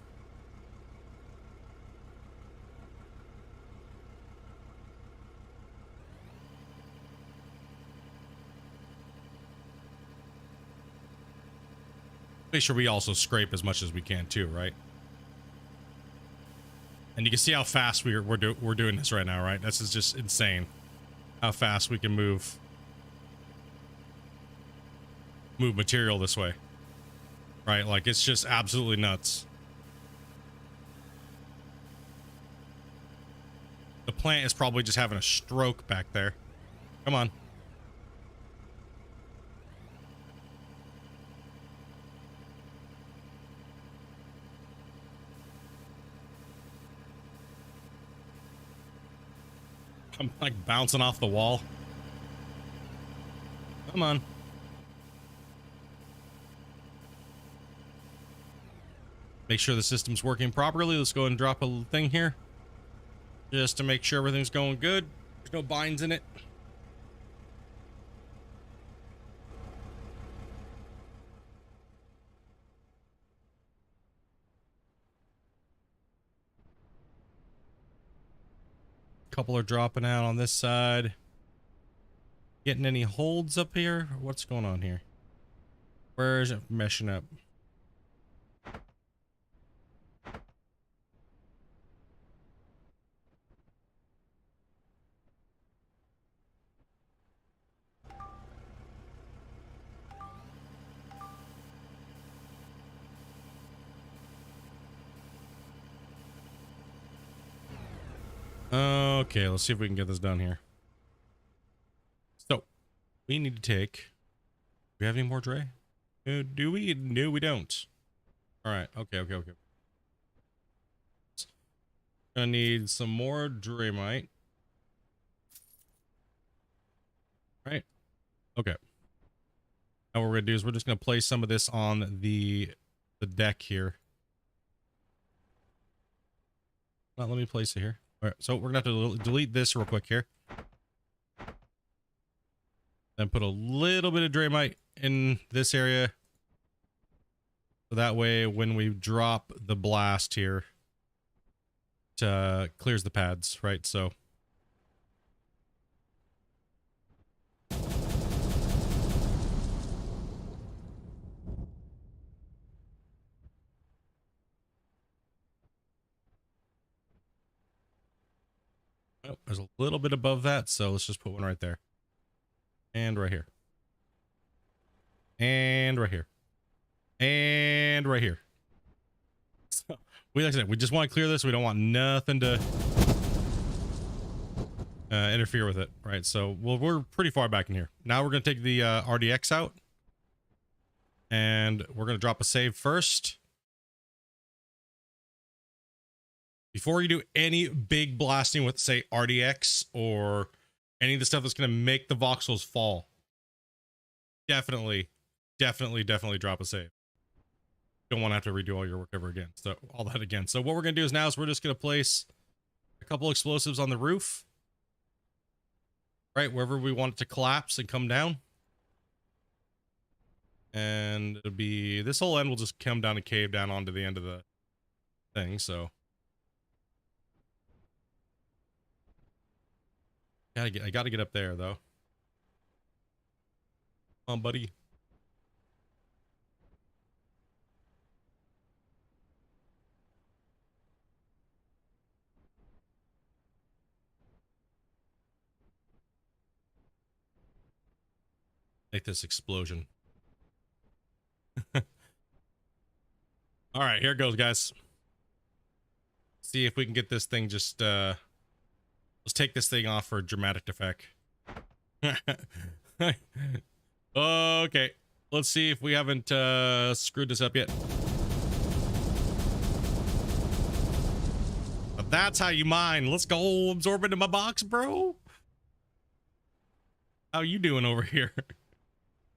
Make sure we also scrape as much as we can too, right? And you can see how fast we're doing this right now, right? This is just insane. How fast we can move material this way. Right? Like, it's just absolutely nuts. The plant is probably just having a stroke back there. Come on. I'm like bouncing off the wall. Come on. Make sure the system's working properly. Let's go ahead and drop a thing here. Just to make sure everything's going good. There's no binds in it. Couple are dropping out on this side. Getting any holds up here? What's going on here? Where is it meshing up? Okay, let's see if we can get this done here. So, we need to take... Do we have any more Dre? Do we? No, we don't. Alright, okay. Gonna need some more Dramite. Right? Okay. Now what we're gonna do is we're just gonna place some of this on the deck here. Let me place it here. All right, so we're gonna have to delete this real quick here. Then put a little bit of Dramite in this area. So that way when we drop the blast here, it clears the pads, right? So oh, there's a little bit above that, so let's just put one right there. And right here. And right here. And right here. So, like I said, we just want to clear this. We don't want nothing to interfere with it, right? So, well, we're pretty far back in here. Now we're going to take the RDX out. And we're going to drop a save first. Before you do any big blasting with, say, RDX or any of the stuff that's going to make the voxels fall, definitely drop a save. Don't want to have to redo all your work ever again. So all that again. So what we're going to do is now is we're just going to place a couple explosives on the roof, right wherever we want it to collapse and come down. And it'll be this whole end will just come down and cave down onto the end of the thing. So I gotta get up there though. Come on, buddy. Make this explosion. All right, here it goes, guys. See if we can get this thing just let's take this thing off for dramatic effect. Okay, let's see if we haven't screwed this up yet. But that's how you mine. Let's go absorb into my box, bro. How you doing over here?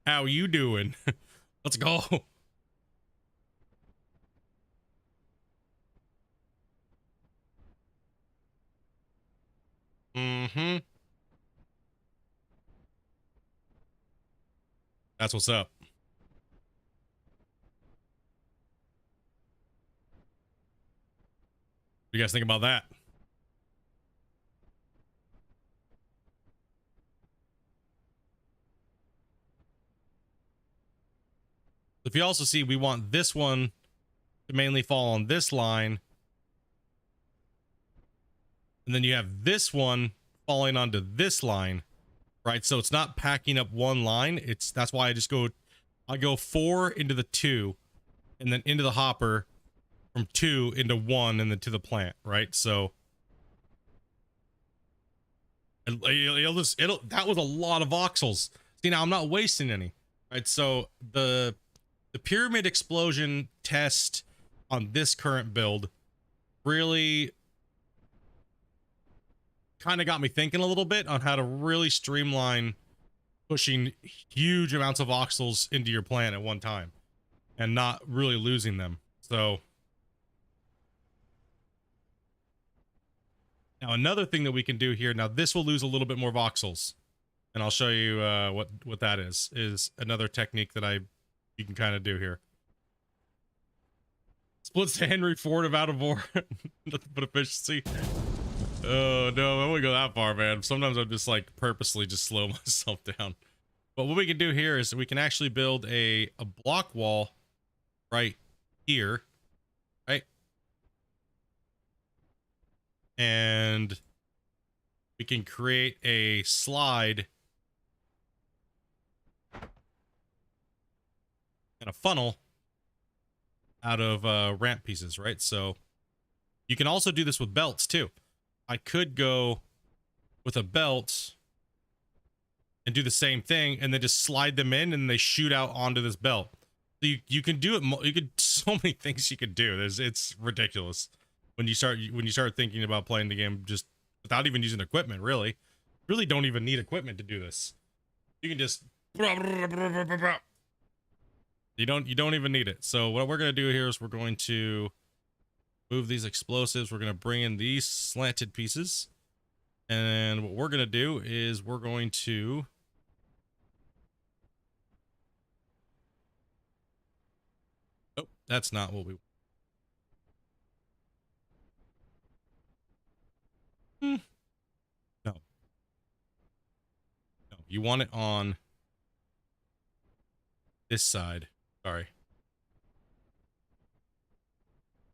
How you doing? Let's go. That's what's up. What do you guys think about that? If you also see, we want this one to mainly fall on this line. And then you have this one falling onto this line, right? So it's not packing up one line. That's why I go 4 into the 2 and then into the hopper, from 2 into 1 and then to the plant, right? So that was a lot of voxels. See, now I'm not wasting any, right? So the pyramid explosion test on this current build really kind of got me thinking a little bit on how to really streamline pushing huge amounts of voxels into your plant at one time and not really losing them. So now another thing that we can do here, now this will lose a little bit more voxels, and I'll show you what that is another technique that you can kind of do here. Splits to Henry Ford of Out of Ore. Nothing but efficiency. Oh no, I wouldn't go that far, man. Sometimes I'm just like purposely just slow myself down. But what we can do here is we can actually build a block wall right here, right? And we can create a slide and a funnel out of ramp pieces, right? So you can also do this with belts too. I could go with a belt and do the same thing and then just slide them in and they shoot out onto this belt. So you can do it. You could, so many things you could do. It's ridiculous when you start thinking about playing the game just without even using equipment. Really don't even need equipment to do this. You can just, you don't even need it. So what we're going to do here is we're going to move these explosives. We're going to bring in these slanted pieces. And what we're going to do is we're going to oh, that's not what we no. No, you want it on this side. Sorry.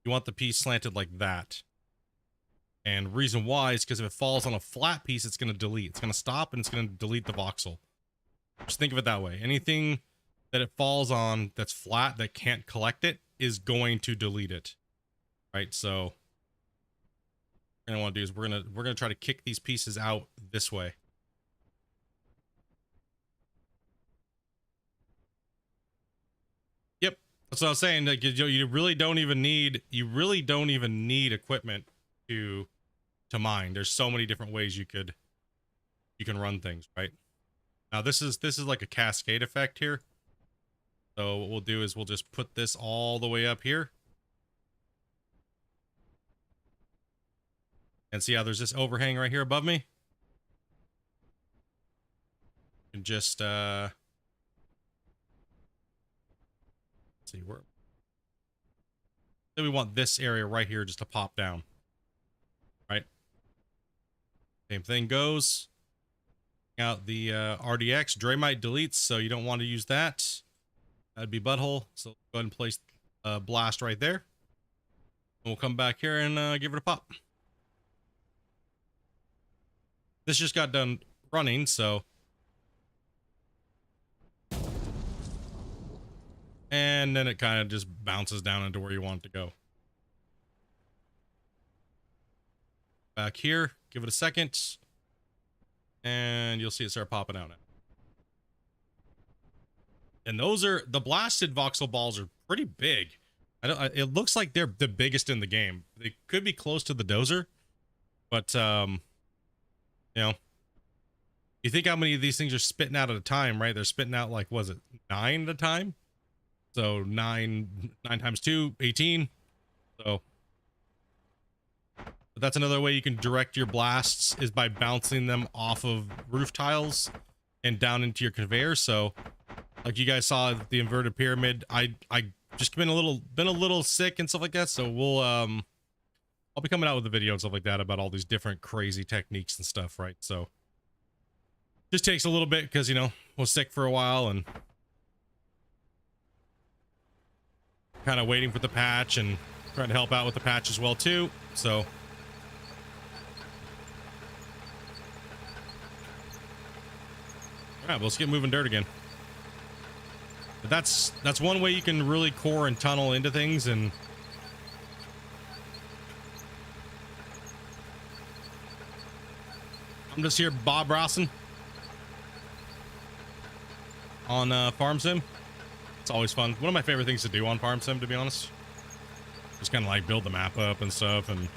You want the piece slanted like that. And reason why is because if it falls on a flat piece, it's going to delete. It's going to stop and it's going to delete the voxel. Just think of it that way. Anything that it falls on that's flat that can't collect it is going to delete it. Right? So what we're going to want to do is we're going to try to kick these pieces out this way. Yep. That's what I was saying. Like, you really don't even need equipment to mine. There's so many different ways you can run things, right? Now this is like a cascade effect here. So what we'll do is we'll just put this all the way up here. And see how there's this overhang right here above me? And just let's see where. Then we want this area right here just to pop down. Right? Same thing goes. Out the RDX. Draymite deletes, so you don't want to use that. That'd be butthole. So go ahead and place a blast right there. And we'll come back here and give it a pop. This just got done running, so. And then it kind of just bounces down into where you want it to go. Back here, give it a second. And you'll see it start popping out now. And those are, the blasted voxel balls are pretty big. It looks like they're the biggest in the game. They could be close to the dozer. But, you know, you think how many of these things are spitting out at a time, right? They're spitting out like, was it 9 at a time? So 9 times 2, 18. So but that's another way you can direct your blasts is by bouncing them off of roof tiles and down into your conveyor. So Like you guys saw the inverted pyramid. I just been a little sick and stuff like that. So we'll I'll be coming out with a video and stuff like that about all these different crazy techniques and stuff, right? So just takes a little bit because, you know, was sick for a while and kind of waiting for the patch and trying to help out with the patch as well too. So all right, let's get moving dirt again. But that's one way you can really core and tunnel into things. And I'm just here Bob Rossing on Farm Sim. It's always fun. One of my favorite things to do on Farm Sim, to be honest. Just kind of like build the map up and stuff. And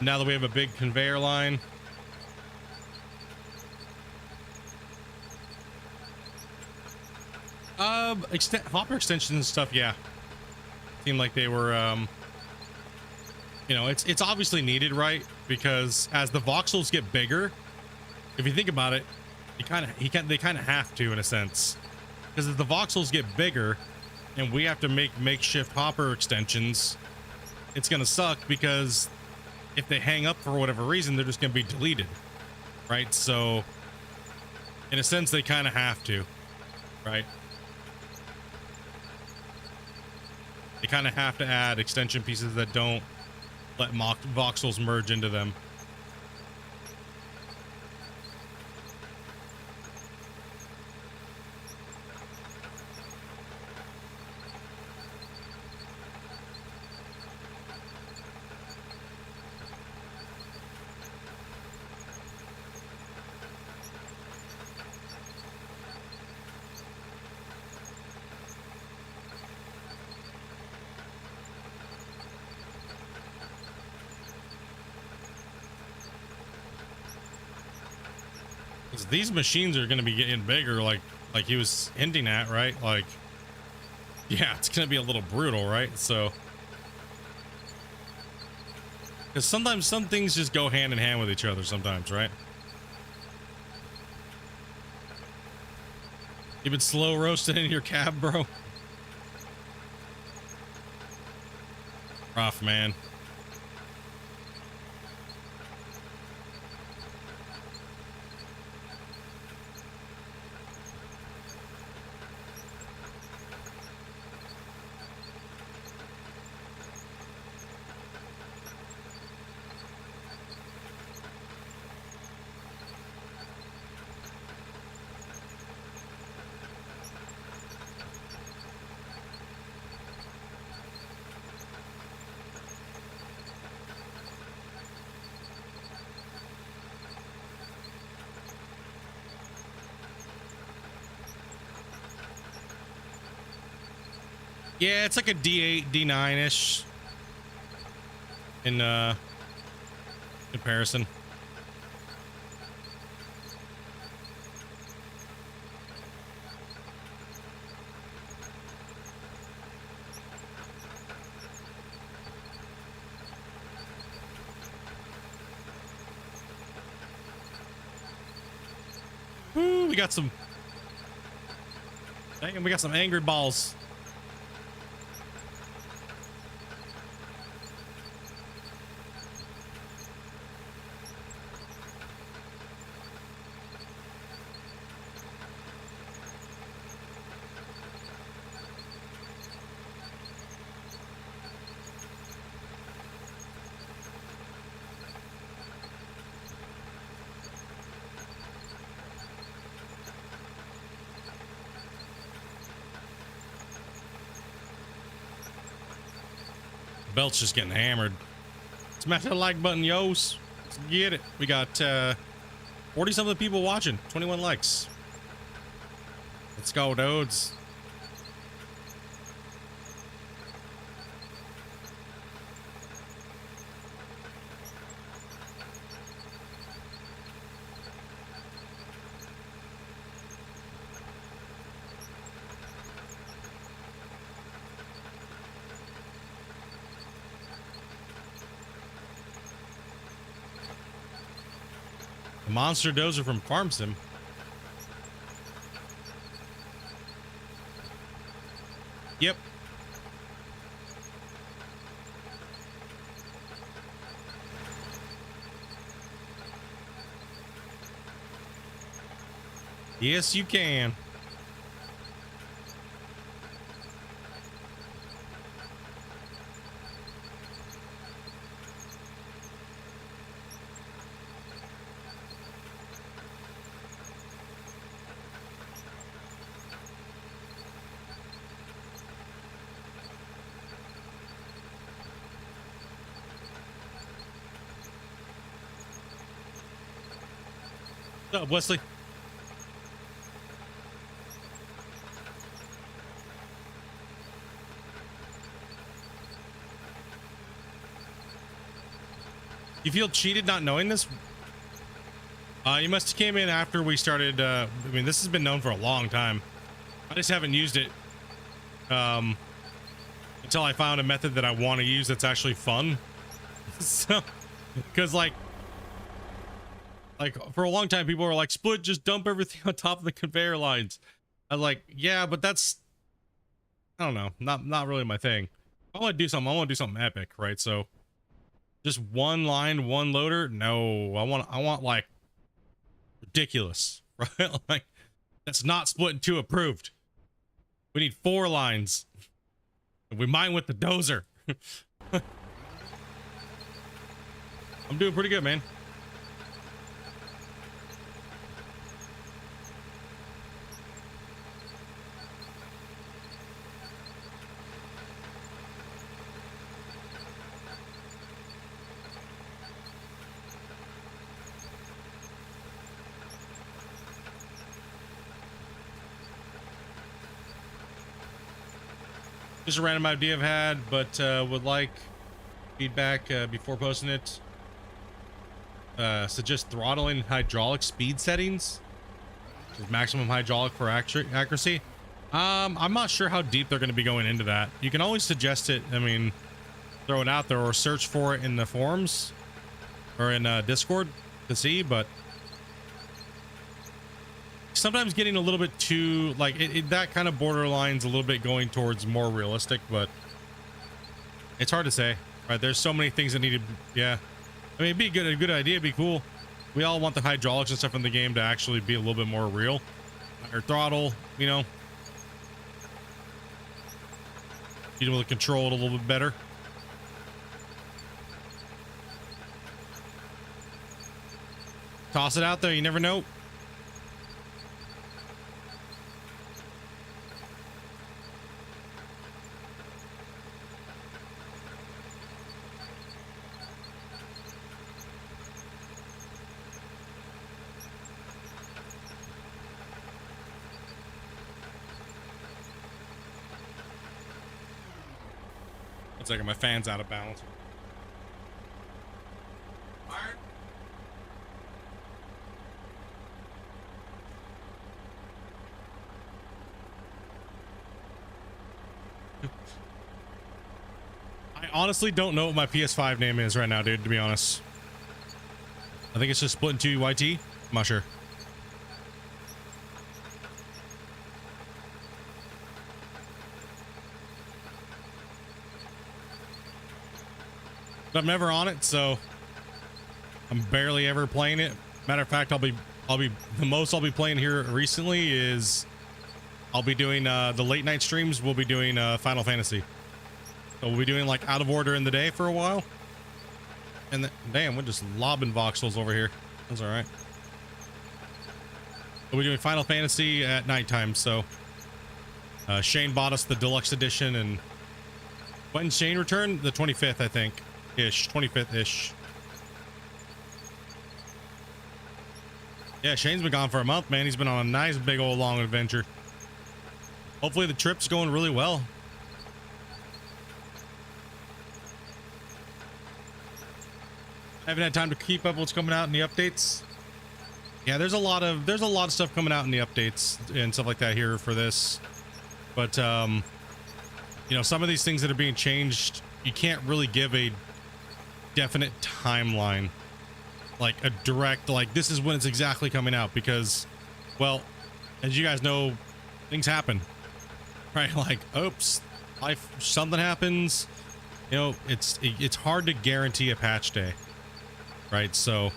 now that we have a big conveyor line, hopper extensions and stuff, yeah, seemed like they were you know, it's obviously needed, right? Because as the voxels get bigger, if you think about it, they kind of have to, in a sense, because as the voxels get bigger and we have to make makeshift hopper extensions, it's gonna suck, because if they hang up for whatever reason, they're just gonna be deleted, right? So in a sense, they kind of have to, right? They kind of have to add extension pieces that don't let voxels merge into them. These machines are going to be getting bigger, like he was hinting at, right? Like, yeah, it's going to be a little brutal, right? So, because sometimes some things just go hand in hand with each other sometimes, right? You've been slow roasting in your cab, bro. Rough, man. Yeah, it's like a D8, D9-ish in comparison. Woo, we got some, dang, we got some angry balls. Belt's just getting hammered. Smash that like button, yos. Let's get it. We got 40 something people watching, 21 likes. Let's go, dudes. The monster dozer from Farm Sim. Yep. Yes, you can. What's up, Wesley? You feel cheated not knowing this? You must have came in after we started. I mean, this has been known for a long time. I just haven't used it until I found a method that I want to use that's actually fun. So, because like for a long time, people were like, "Split, just dump everything on top of the conveyor lines." I was like, "Yeah, but that's, I don't know, not really my thing. I want to do something. I want to do something epic, right?" So, just one line, one loader. No, I want like ridiculous, right? Like that's not Splitintwo approved. We need 4 lines. We mine with the dozer. I'm doing pretty good, man. Just a random idea I've had, but would like feedback before posting it. Suggest throttling hydraulic speed settings, maximum hydraulic for accuracy. I'm not sure how deep they're going to be going into that. You can always suggest it. I mean, throw it out there or search for it in the forums or in Discord to see, but sometimes getting a little bit too like that kind of borderlines a little bit going towards more realistic, but it's hard to say, right? There's so many things that need to, yeah. I mean, it'd be a good idea, it'd be cool. We all want the hydraulics and stuff in the game to actually be a little bit more real. Higher throttle, you know, be able to control it a little bit better. Toss it out there, you never know. It's like my fan's out of balance. I honestly don't know what my PS5 name is right now, dude, to be honest. I think it's just Splitintwo YT. I'm not sure. I'm never on it, so I'm barely ever playing it. Matter of fact, I'll be the most I'll be playing here recently is I'll be doing the late night streams. We'll be doing Final Fantasy, so we'll be doing like Out of Order in the day for a while. And damn, we're just lobbing voxels over here. That's all right. We'll be doing Final Fantasy at nighttime. So Shane bought us the deluxe edition, and when Shane returned, the 25th, I think. Ish, 25th ish. Yeah, Shane's been gone for a month, man. He's been on a nice big old long adventure. Hopefully the trip's going really well. I haven't had time to keep up what's coming out in the updates. Yeah, there's a lot of stuff coming out in the updates and stuff like that here for this. But you know, some of these things that are being changed, you can't really give a definite timeline. like a direct, like this is when it's exactly coming out, because, well, as you guys know, things happen, right? Like, oops, life, something happens, you know. It's hard to guarantee a patch day, right? So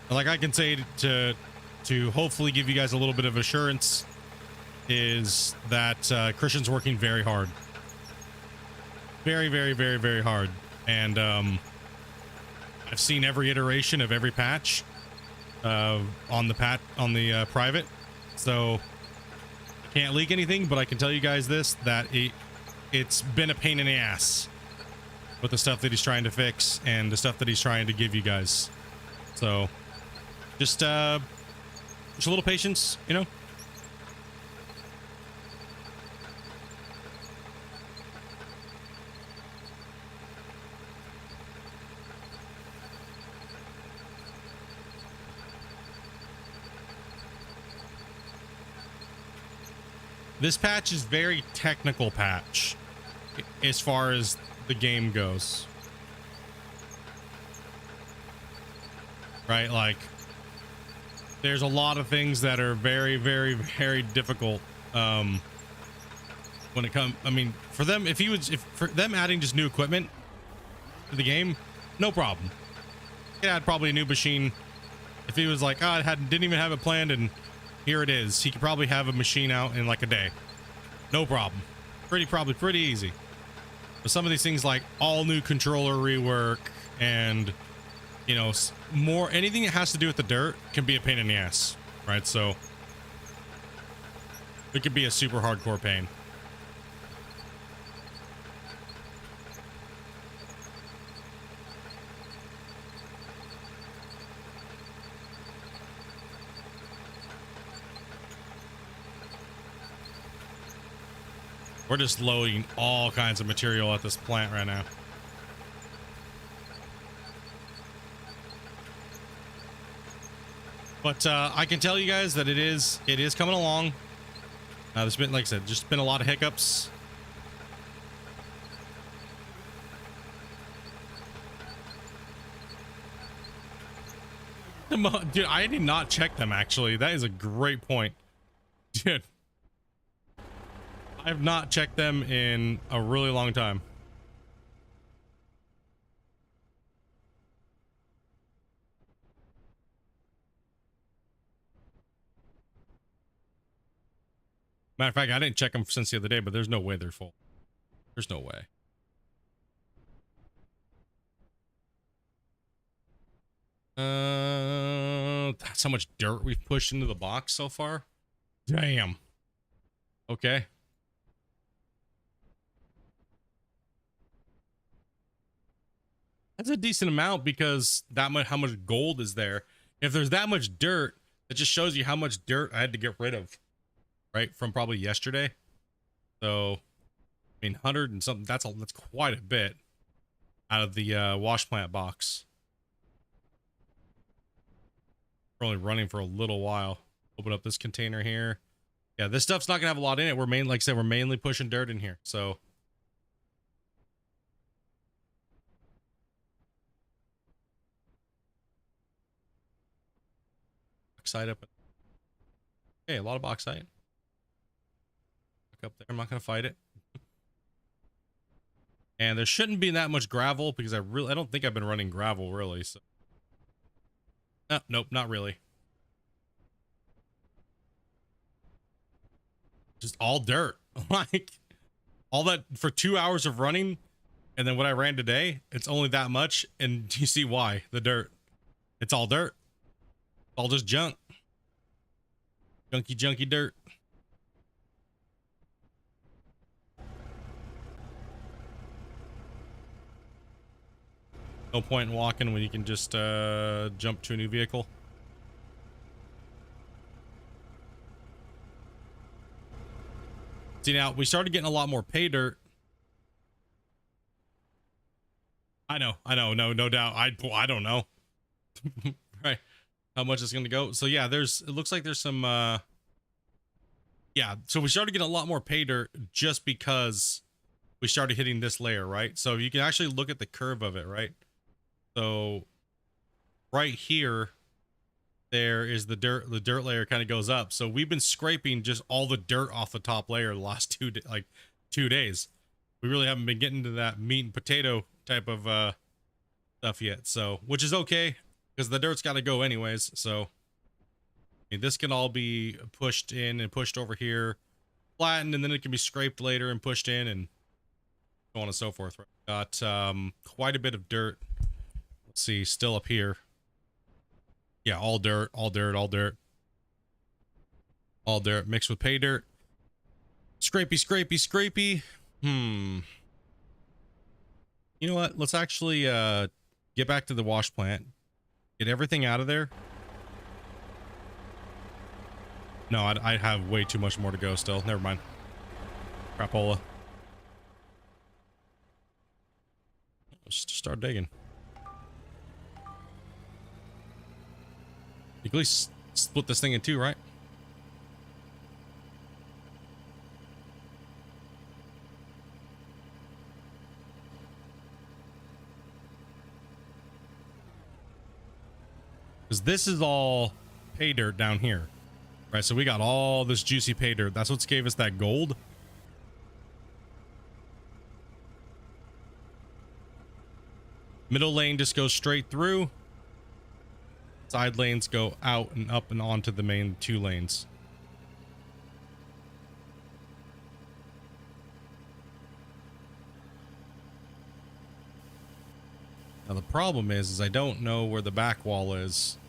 like I can say to hopefully give you guys a little bit of assurance is that Christian's working very hard, very, very, very, very hard. And I've seen every iteration of every patch on the private, so I can't leak anything, but I can tell you guys this, that it's been a pain in the ass with the stuff that he's trying to fix and the stuff that he's trying to give you guys. So just a little patience, you know. This patch is very technical patch as far as the game goes, right? Like, there's a lot of things that are very, very, very difficult when it comes. I mean, for them, if for them adding just new equipment to the game, no problem. Yeah, I'd probably a new machine. If he was like, oh, didn't even have it planned, and here it is, he could probably have a machine out in like a day, no problem. Probably pretty easy. But some of these things, like all new controller rework and, you know, more anything that has to do with the dirt can be a pain in the ass, right? So it could be a super hardcore pain. We're just loading all kinds of material at this plant right now. But I can tell you guys that it is coming along. There's been, like I said, just been a lot of hiccups. Dude, I did not check them, actually. That is a great point. Dude, I have not checked them in a really long time. Matter of fact, I didn't check them since the other day, but there's no way they're full. There's no way. That's how much dirt we've pushed into the box so far. Damn. Okay. That's a decent amount, because that much, how much gold is there? If there's that much dirt, it just shows you how much dirt I had to get rid of, right? From probably yesterday. So, I mean, 100 and something, that's quite a bit out of the wash plant box. We're only running for a little while. Open up this container here. Yeah, this stuff's not gonna have a lot in it. Like I said, we're mainly pushing dirt in here. So bauxite up. Okay, a lot of bauxite. Back up there. I'm not gonna fight it. And there shouldn't be that much gravel, because I don't think I've been running gravel really. So nope, not really. Just all dirt. Like, all that for 2 hours of running, and then what I ran today, it's only that much. And you see why? The dirt. It's all dirt. All just junk. Junky dirt. No point in walking when you can just jump to a new vehicle. See, now we started getting a lot more pay dirt. I know, no doubt. I don't know. Right, how much it's gonna go. So yeah, it looks like there's some yeah, so we started getting a lot more pay dirt just because we started hitting this layer, right? So you can actually look at the curve of it, right? So right here, there is the dirt. The dirt layer kind of goes up. So we've been scraping just all the dirt off the top layer the last 2 days. We really haven't been getting to that meat and potato type of stuff yet. So, which is okay because the dirt's got to go anyways. So I mean, this can all be pushed in and pushed over here, flattened, and then it can be scraped later and pushed in and so on and so forth. Got quite a bit of dirt. Let's see, still up here. Yeah, all dirt, all dirt, all dirt. All dirt mixed with pay dirt. Scrapey, scrapey, scrapey. You know what? Let's actually get back to the wash plant. Get everything out of there. No, I have way too much more to go still. Never mind. Crapola. Let's start digging. You can at least split this thing in two, right? Because this is all pay dirt down here. Right, so we got all this juicy pay dirt. That's what gave us that gold. Middle lane just goes straight through. Side lanes go out and up and onto the main 2 lanes. Now the problem is I don't know where the back wall is.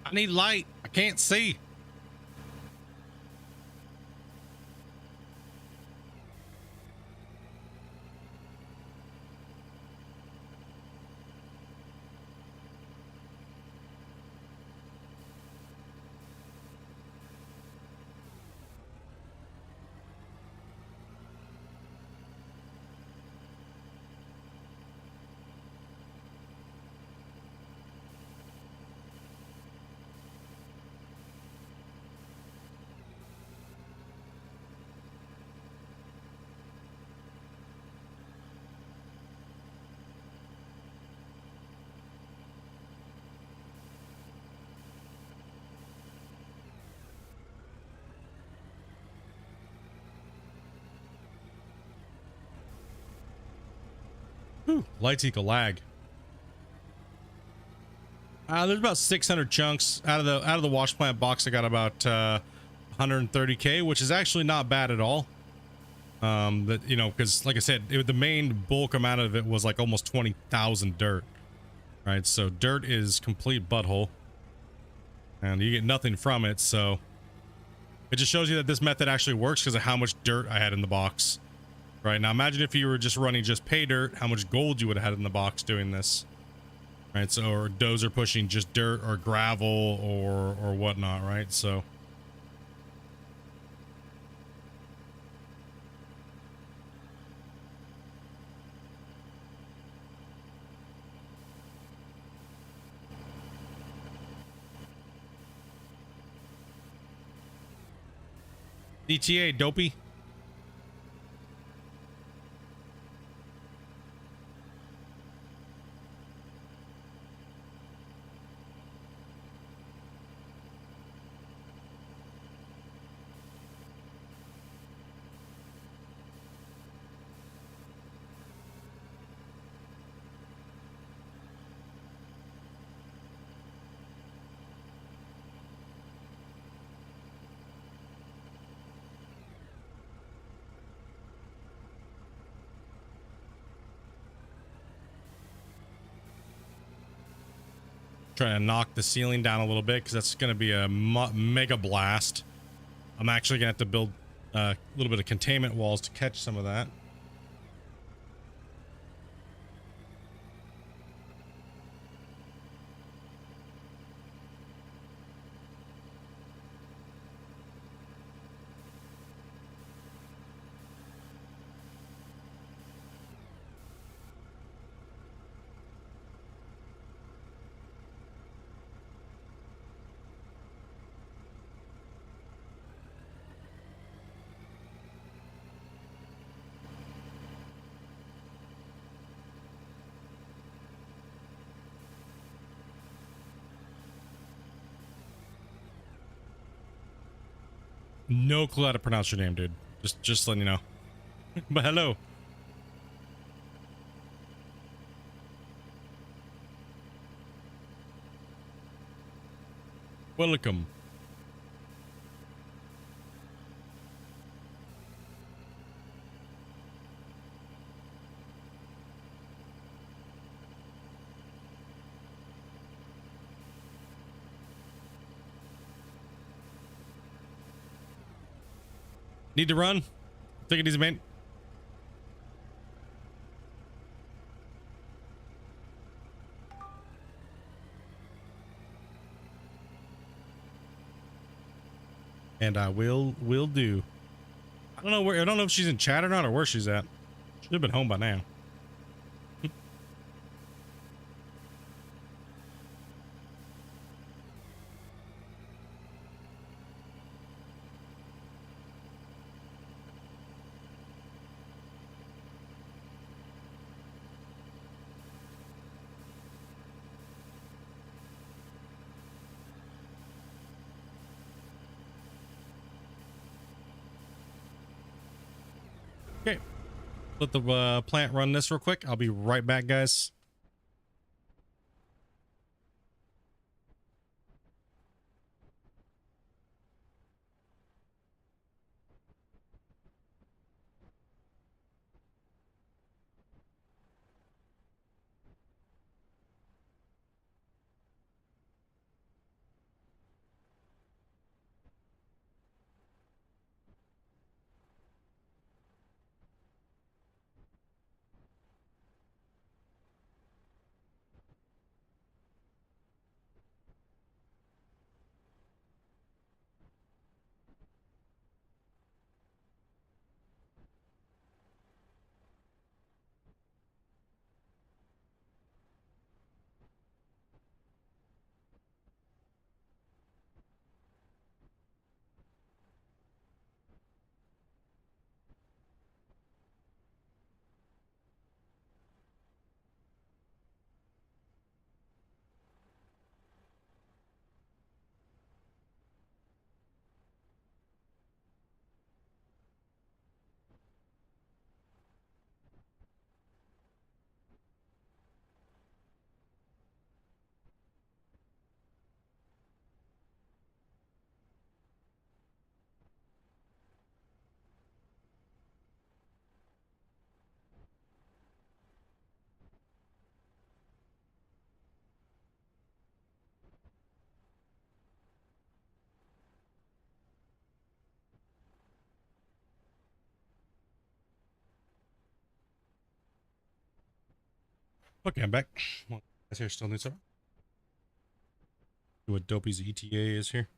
I need light. I can't see. Whew, lights equal lag. There's about 600 chunks out of the wash plant box. I got about 130k, which is actually not bad at all. That, you know, because like I said, the main bulk amount of it was like almost 20,000 dirt. Right, so dirt is complete butthole, and you get nothing from it. So it just shows you that this method actually works because of how much dirt I had in the box. Right, now imagine if you were just running just pay dirt, how much gold you would have had in the box doing this. Right, so or dozer pushing just dirt or gravel or whatnot, right? So DTA dopey. Trying to knock the ceiling down a little bit because that's going to be a mega blast. I'm actually going to have to build a little bit of containment walls to catch some of that. No clue how to pronounce your name, dude. Just letting you know. But hello. Welcome. Need to run? Take it easy, man. And I will do. I don't know where. I don't know if she's in chat or not, or where she's at. Should have been home by now. Okay, let the plant run this real quick. I'll be right back, guys. Okay, I'm back. Well, guys here still needs some. See what Dopey's ETA is here.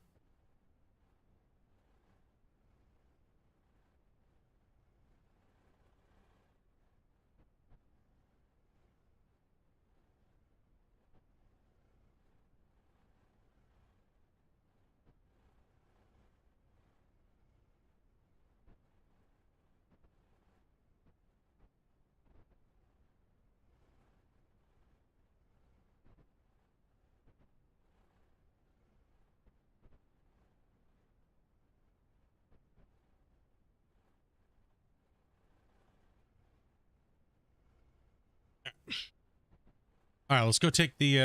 All right, let's go take the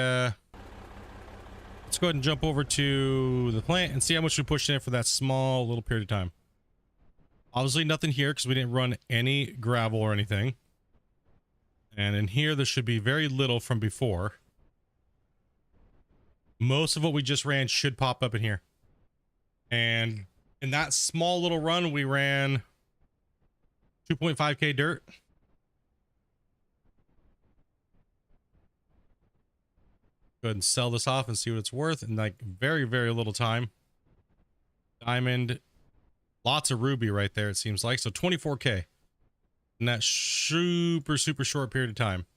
let's go ahead and jump over to the plant and see how much we pushed in for that small little period of time. Obviously nothing here because we didn't run any gravel or anything. And in here, there should be very little from before. Most of what we just ran should pop up in here. And in that small little run, we ran 2.5K dirt. Go ahead and sell this off and see what it's worth in like very, very little time. Diamond, lots of ruby right there, it seems like. So 24K in that super short period of time.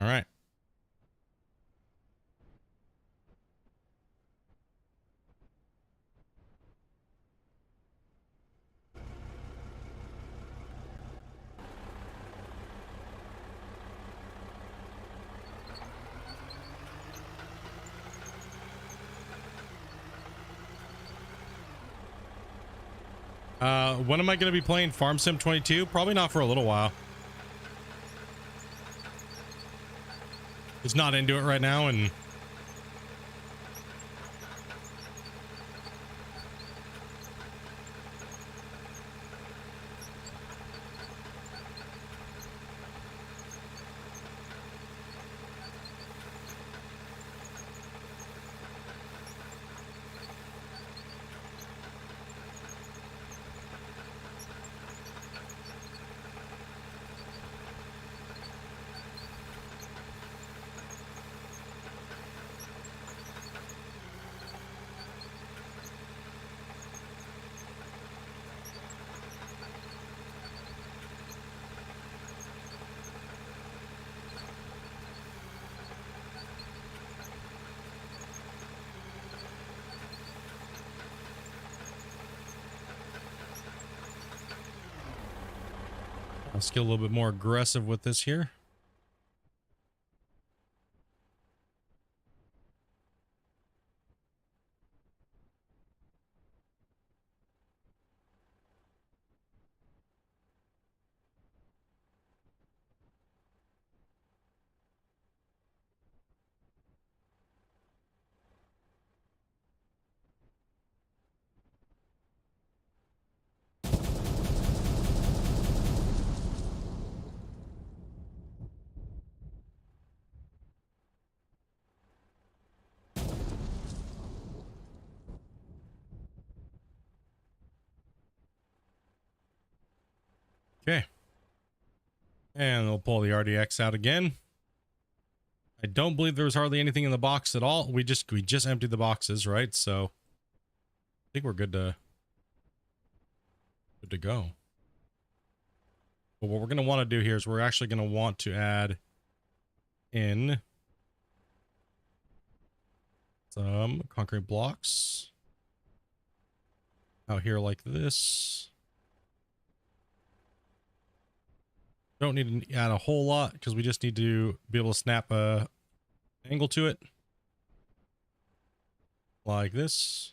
All right. When am I going to be playing Farm Sim 22? Probably not for a little while. Just not into it right now, and let's get a little bit more aggressive with this here. Okay. And we'll pull the RDX out again. I don't believe there was hardly anything in the box at all. We just emptied the boxes, right? So I think we're good to go. But what we're going to want to do here is we're actually going to want to add in some concrete blocks out here like this. Don't need to add a whole lot because we just need to be able to snap a angle to it like this.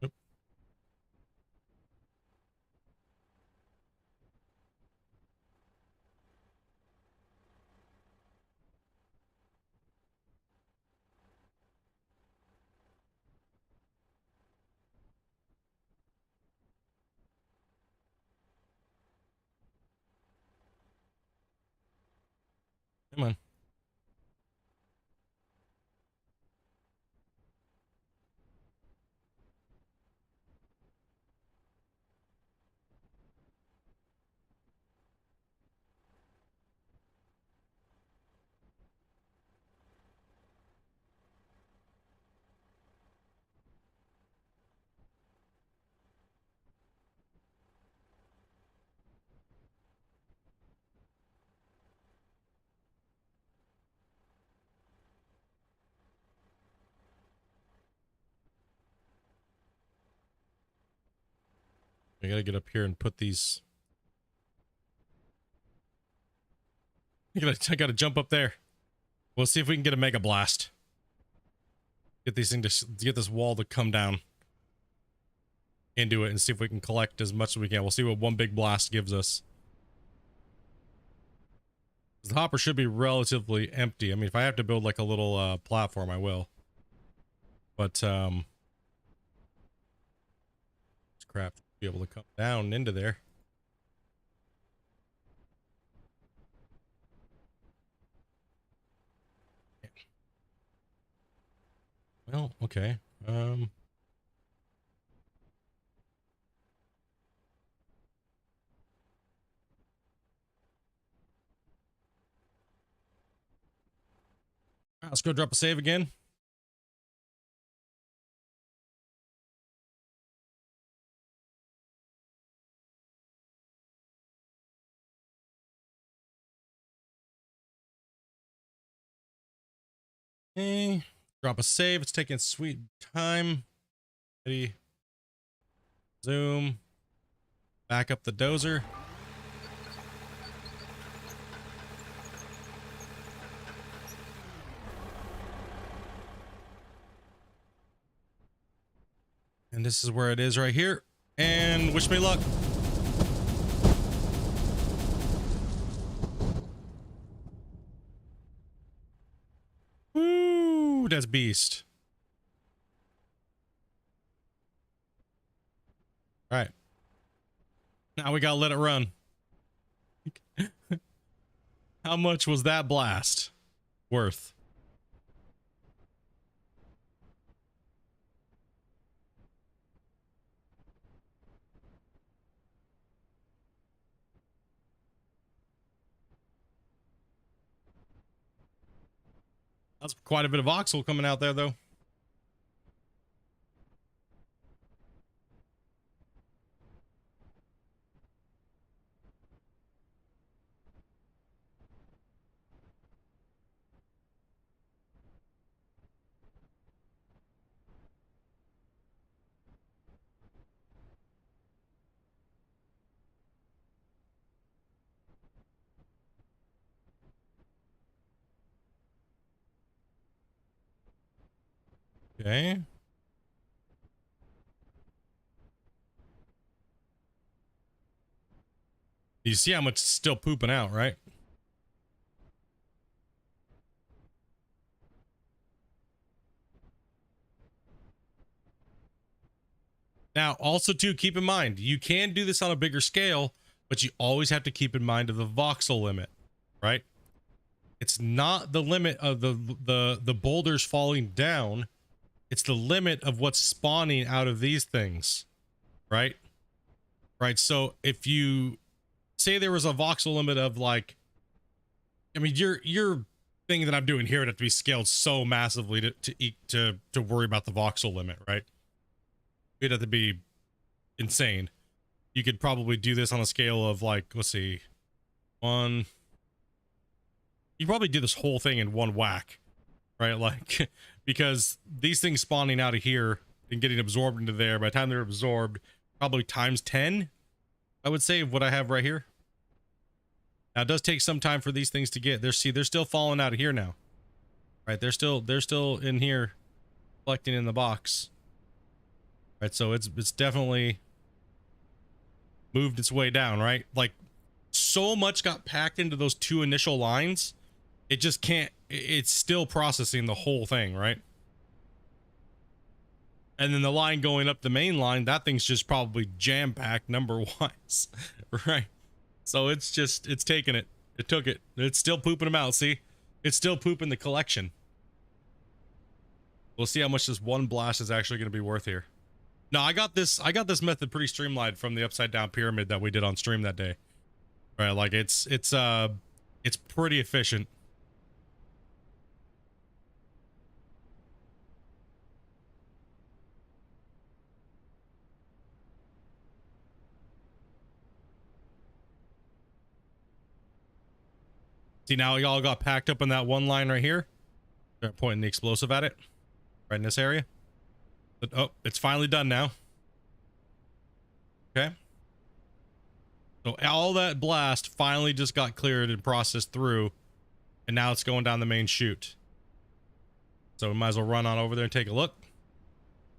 Oop. Come on. I gotta get up here and put these. I gotta jump up there. We'll see if we can get a mega blast. Get these things to get this wall to come down into it and see if we can collect as much as we can. We'll see what one big blast gives us. The hopper should be relatively empty. I mean, if I have to build like a little platform, I will. But this crap should be able to come down into there. Well, okay. Let's go drop a save again. Okay. Drop a save. It's taking sweet time. Ready. Zoom. Back up the dozer. And this is where it is right here. And wish me luck. Woo, that's beast. All right. Now we gotta let it run. How much was that blast worth? That's quite a bit of voxel coming out there, though. Okay. You see how much is still pooping out, right? Now, also too, keep in mind, you can do this on a bigger scale, but you always have to keep in mind of the voxel limit, right? It's not the limit of the boulders falling down. It's the limit of what's spawning out of these things, right? Right. So if you say there was a voxel limit of like, I mean, your thing that I'm doing here would have to be scaled so massively to worry about the voxel limit, right? It'd have to be insane. You could probably do this on a scale of like, let's see, one. You probably do this whole thing in one whack, right? Like, because these things spawning out of here and getting absorbed into there, by the time they're absorbed, probably times 10, I would say, of what I have right here. Now, it does take some time for these things to get there. See, they're still falling out of here now, right? They're still in here collecting in the box, right? So it's definitely moved its way down, right? Like, so much got packed into those two initial lines. It just can't, it's still processing the whole thing, right? And then the line going up the main line, that thing's just probably jam-packed number-wise, right? So it's taking it. It took it. It's still pooping them out, see? It's still pooping the collection. We'll see how much this one blast is actually going to be worth here. No, I got this method pretty streamlined from the upside-down pyramid that we did on stream that day. Right, like it's pretty efficient. See, now y'all got packed up in that one line right here. They're pointing the explosive at it. Right in this area. But, oh, it's finally done now. Okay. So all that blast finally just got cleared and processed through. And now it's going down the main chute. So we might as well run on over there and take a look.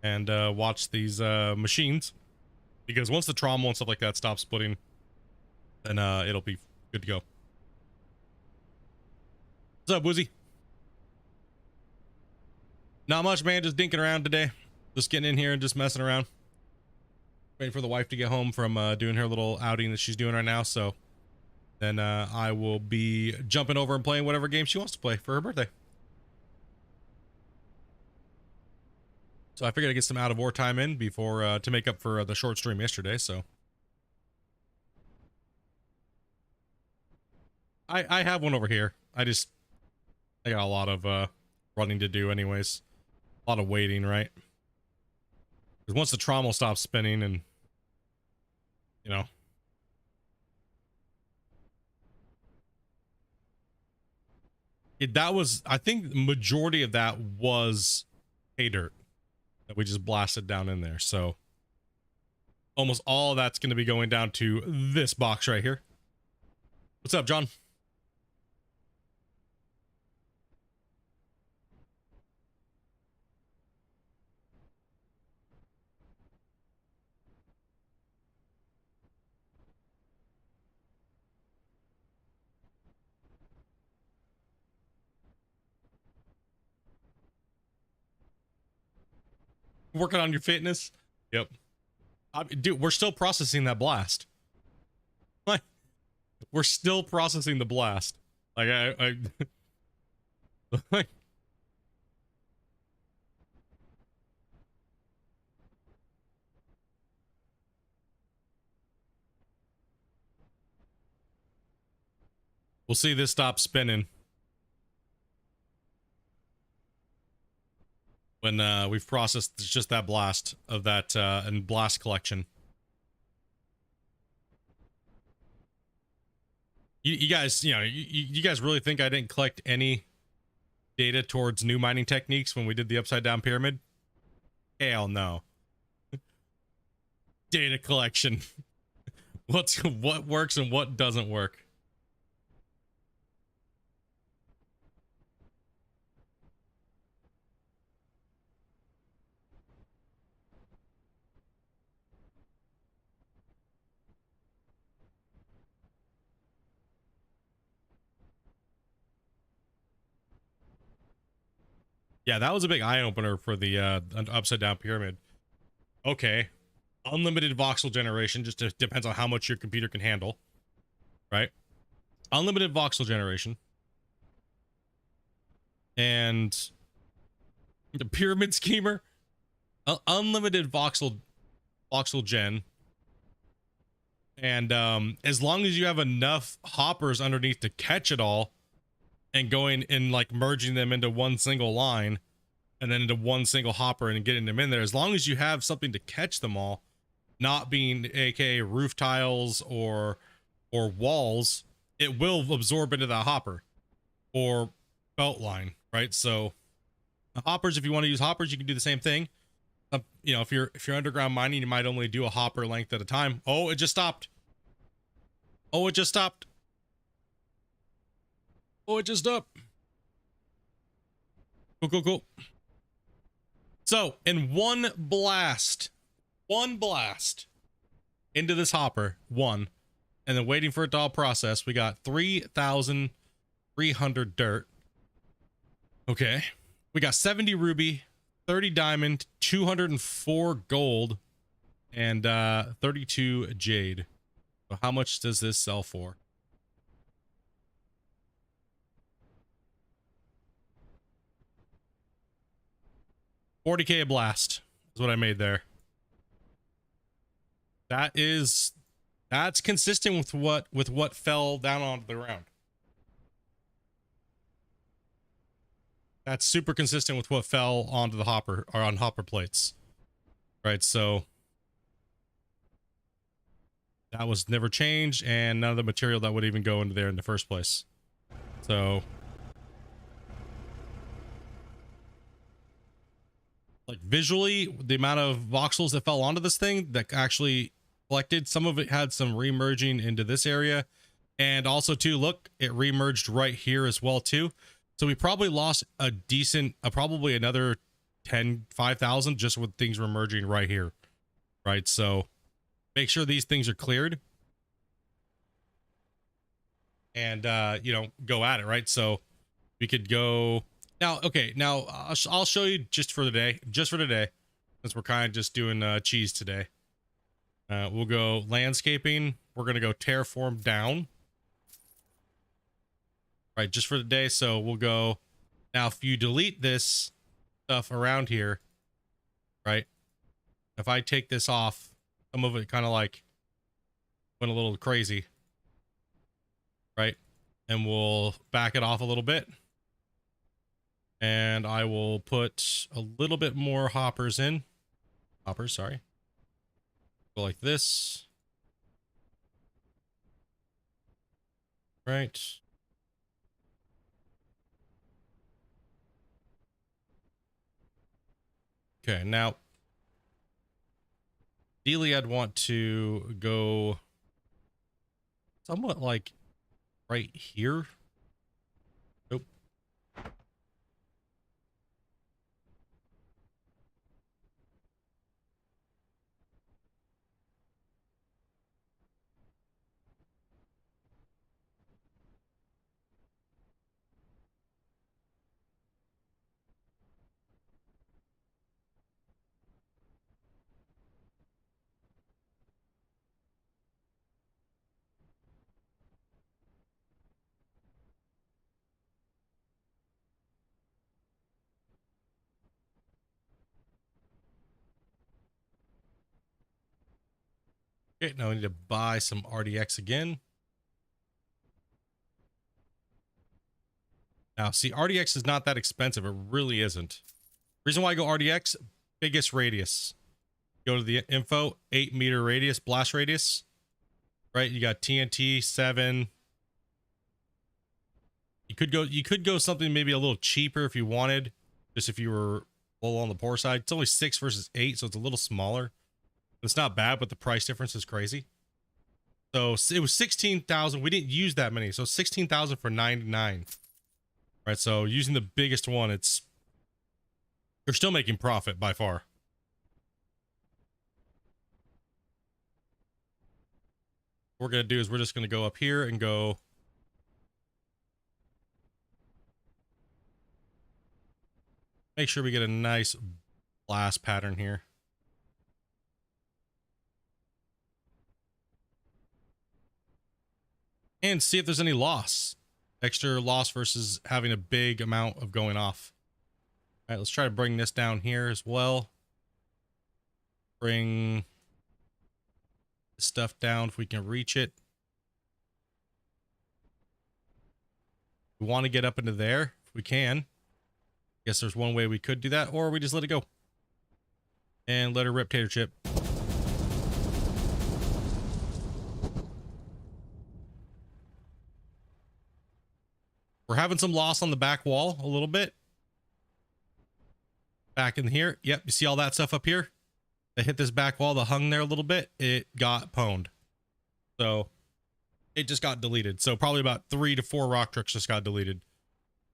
And watch these machines. Because once the trommel and stuff like that stops splitting, then it'll be good to go. What's up, Woozy? Not much, man. Just dinking around today. Just getting in here and just messing around. Waiting for the wife to get home from doing her little outing that she's doing right now. So then I will be jumping over and playing whatever game she wants to play for her birthday. So I figured I'd get some out of war time in before to make up for the short stream yesterday. So I have one over here. I got a lot of running to do anyways. A lot of waiting, right? Because once the trommel stops spinning and, you know. That was, I think the majority of that was hay dirt that we just blasted down in there. So almost all of that's going to be going down to this box right here. What's up, John? Working on your fitness. Yep. Dude, we're still processing that blast. Like, we're still processing the blast. Like, like, we'll see this stop spinning when we've processed just that blast of that and blast collection. You guys, you know, you guys really think I didn't collect any data towards new mining techniques when we did the upside down pyramid? Hell no. Data collection. What works and what doesn't work. Yeah, that was a big eye opener for the upside down pyramid. Okay. Unlimited voxel generation, just depends on how much your computer can handle, right? Unlimited voxel generation. And the pyramid schemer, unlimited voxel gen. And as long as you have enough hoppers underneath to catch it all and going and like merging them into one single line and then into one single hopper and getting them in there, as long as you have something to catch them all, not being aka roof tiles or walls, it will absorb into that hopper or belt line, right? So hoppers, if you want to use hoppers, you can do the same thing. You know, if you're underground mining, you might only do a hopper length at a time. Oh, it just stopped. Oh, it just stopped. Oh, it just stopped. Cool. So in one blast into this hopper, and then waiting for it to all process, we got 3,300 dirt. Okay. We got 70 ruby, 30 diamond, 204 gold, and 32 jade. So how much does this sell for? $40K a blast is what I made there. That's consistent with what fell down onto the ground. That's super consistent with what fell onto the hopper or on hopper plates. Right, so that was never changed, and none of the material that would even go into there in the first place. So like visually, the amount of voxels that fell onto this thing that actually collected, some of it had some remerging into this area, and also too, look, it remerged right here as well too. So we probably lost a decent, probably another 5,000 just with things remerging right here, right? So make sure these things are cleared, and you know, go at it, right? So we could go now. Okay, now I'll show you just for today, since we're kind of just doing cheese today. We'll go landscaping. We're gonna go terraform down, right, just for the day. So we'll go now. If you delete this stuff around here, right, if I take this off, some of it kind of like went a little crazy, right? And we'll back it off a little bit, and I will put a little bit more hoppers in. Sorry. Go like this. Right. Okay, now ideally I'd want to go somewhat like right here. Nope. Okay, now I need to buy some RDX again. Now, see, RDX is not that expensive. It really isn't. Reason why I go RDX, biggest radius. Go to the info, 8-meter radius, blast radius. Right, you got TNT 7. You could go something maybe a little cheaper if you wanted, just if you were a little on the poor side. It's only 6 versus 8, so it's a little smaller. It's not bad, but the price difference is crazy. So it was 16,000. We didn't use that many, so 16,000 for 99. Right, so using the biggest one, you're still making profit by far. What we're gonna do is we're just gonna go up here and go. Make sure we get a nice blast pattern here. And see if there's any loss. Extra loss versus having a big amount of going off. All right, let's try to bring this down here as well. Bring this stuff down if we can reach it. We want to get up into there if we can. Guess there's one way we could do that, or we just let it go. And let her rip, tater chip. We're having some loss on the back wall a little bit. Back in here. Yep, you see all that stuff up here? They hit this back wall that hung there a little bit. It got pwned. So it just got deleted. So probably about 3 to 4 rock trucks just got deleted.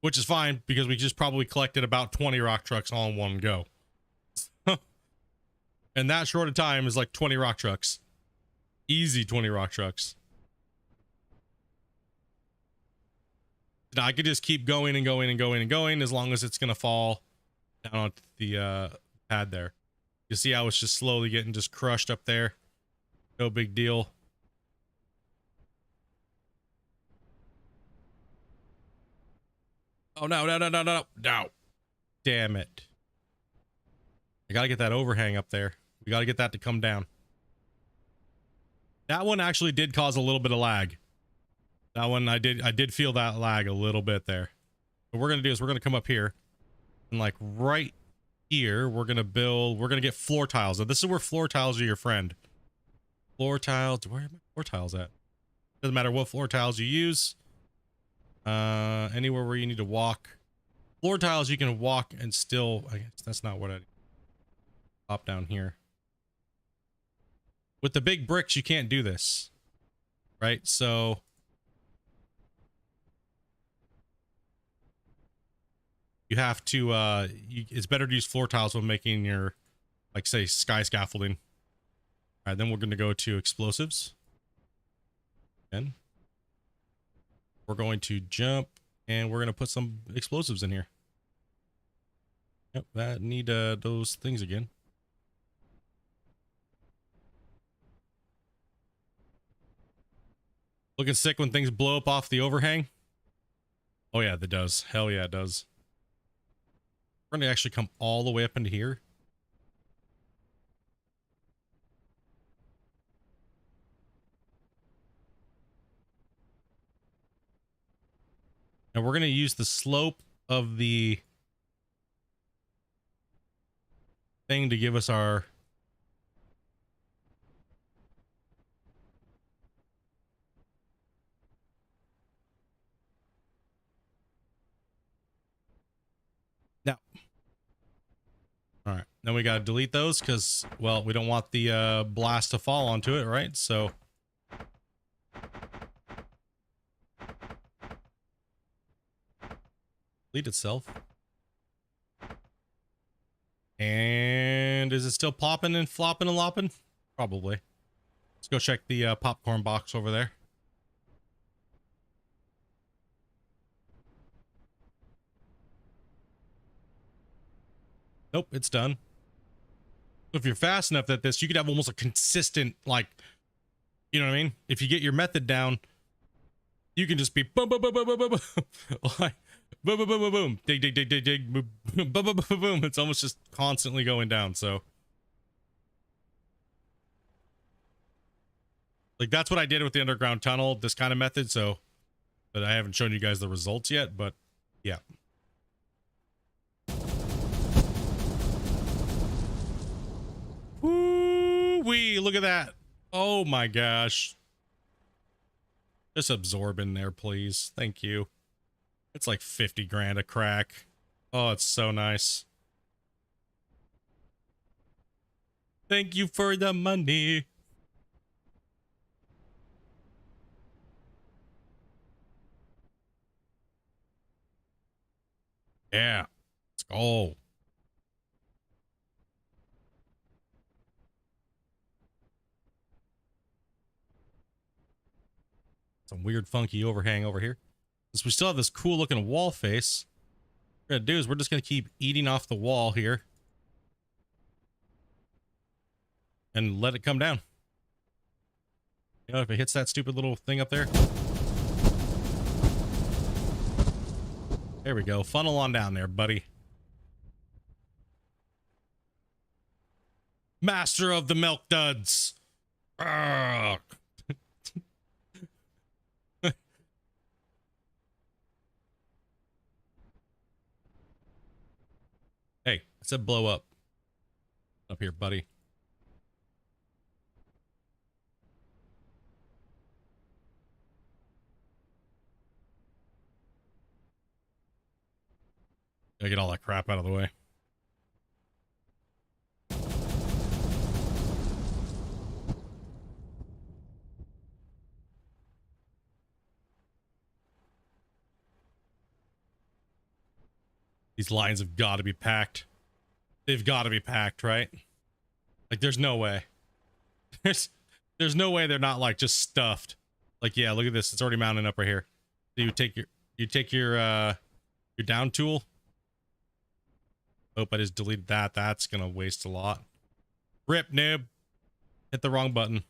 Which is fine because we just probably collected about 20 rock trucks all in one go. And that short of time is like 20 rock trucks. Easy 20 rock trucks. I could just keep going and going and going and going as long as it's going to fall down onto the pad there. You see how it's just slowly getting just crushed up there. No big deal. Oh, no, no, no, no, no, no. Damn it. I got to get that overhang up there. We got to get that to come down. That one actually did cause a little bit of lag. That one, I did feel that lag a little bit there. What we're going to do is we're going to come up here and like right here, we're going to get floor tiles. Now, this is where floor tiles are your friend. Floor tiles, where are my floor tiles at? Doesn't matter what floor tiles you use. Anywhere where you need to walk. Floor tiles, you can walk and still, I guess that's not what I pop down here. With the big bricks, you can't do this. Right? So you have to, it's better to use floor tiles when making your, like, say, sky scaffolding. All right, then we're going to go to explosives. Again. We're going to jump, and we're going to put some explosives in here. Yep, that need those things again. Looking sick when things blow up off the overhang. Oh, yeah, that does. Hell yeah, it does. We're going to actually come all the way up into here. And we're going to use the slope of the thing to give us our... Now. All right. Then we got to delete those because, well, we don't want the blast to fall onto it, right? So... delete itself. And is it still popping and flopping and lopping? Probably. Let's go check the popcorn box over there. Nope, it's done. If you're fast enough at this, you could have almost a consistent, like, you know what I mean? If you get your method down, you can just be boom, boom, boom, boom, boom, boom, boom. Like, boom, boom, boom, boom, boom, dig, dig, dig, dig, dig, boom, boom, boom, boom, boom. It's almost just constantly going down. So Like that's what I did with the underground tunnel, this kind of method. So, but I haven't shown you guys the results yet, but yeah. Woo-wee, look at that. Oh my gosh. Just absorb in there, please. Thank you. It's like 50 grand a crack. Oh, it's so nice. Thank you for the money. Yeah, let's go. Some weird funky overhang over here. Since we still have this cool looking wall face, what we're gonna do is we're just gonna keep eating off the wall here and let it come down. You know, if it hits that stupid little thing up there. There we go. Funnel on down there, buddy. Master of the milk duds. Ugh. Hey, I said blow up. Up here, buddy. Gotta get all that crap out of the way. These lines have got to be packed. They've got to be packed, right? Like, there's no way. There's no way they're not like just stuffed. Like, yeah, look at this. It's already mounting up right here. So you take your down tool. Oh, I just deleted that. That's gonna waste a lot. Rip, noob. Hit the wrong button.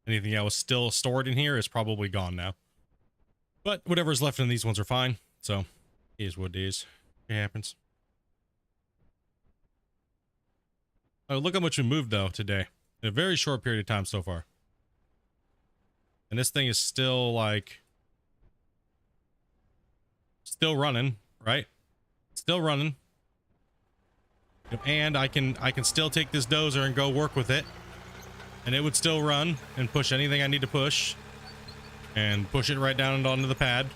Anything that was still stored in here is probably gone now. But whatever's left in these ones are fine. So, it is what it is. It happens. Oh, look how much we moved, though, today. In a very short period of time so far. And this thing is still, like... still running, right? Still running. And I can still take this dozer and go work with it. And it would still run and push anything I need to push. And push it right down onto the pad.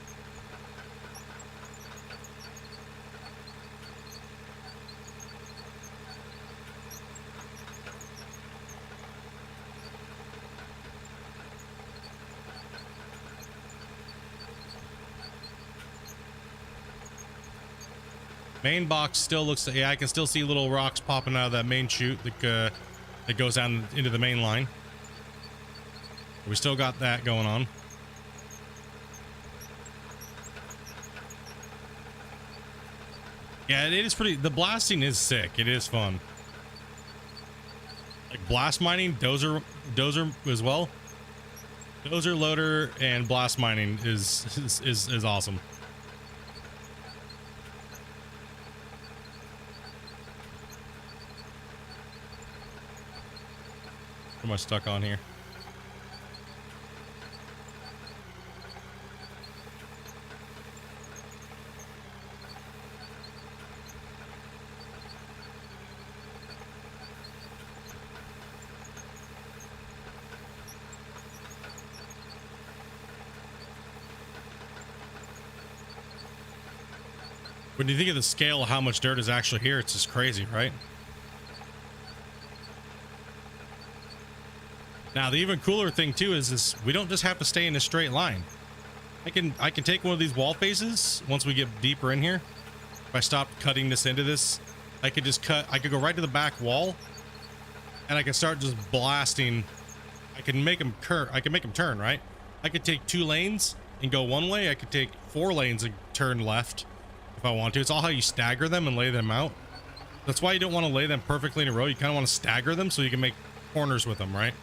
Main box still looks, yeah, I can still see little rocks popping out of that main chute that goes down into the main line. We still got that going on. Yeah, it is pretty, the blasting is sick. It is fun. Like blast mining, dozer as well. Dozer, loader, and blast mining is awesome. What am I stuck on here? When you think of the scale of how much dirt is actually here, it's just crazy, right? Now, the even cooler thing too is we don't just have to stay in a straight line. I can take one of these wall faces once we get deeper in here. If I stop cutting this into this, I could just I could go right to the back wall and I can start just blasting. I can make them turn, right? I could take 2 lanes and go one way. I could take 4 lanes and turn left if I want to. It's all how you stagger them and lay them out. That's why you don't want to lay them perfectly in a row. You kind of want to stagger them so you can make corners with them, right?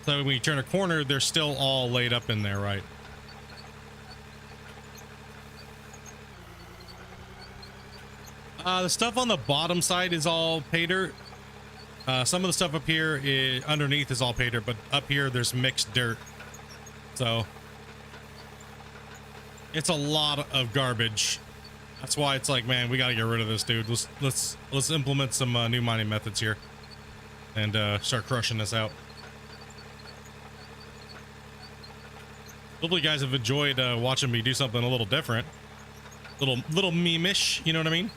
So when you turn a corner, they're still all laid up in there, right? The stuff on the bottom side is all pay dirt. Some of the stuff up here underneath is all pay dirt, but up here there's mixed dirt. So it's a lot of garbage. That's why it's like, man, we gotta get rid of this, dude. Let's implement some new mining methods here and start crushing this out. Hopefully you guys have enjoyed watching me do something a little different, little meme-ish, you know what I mean?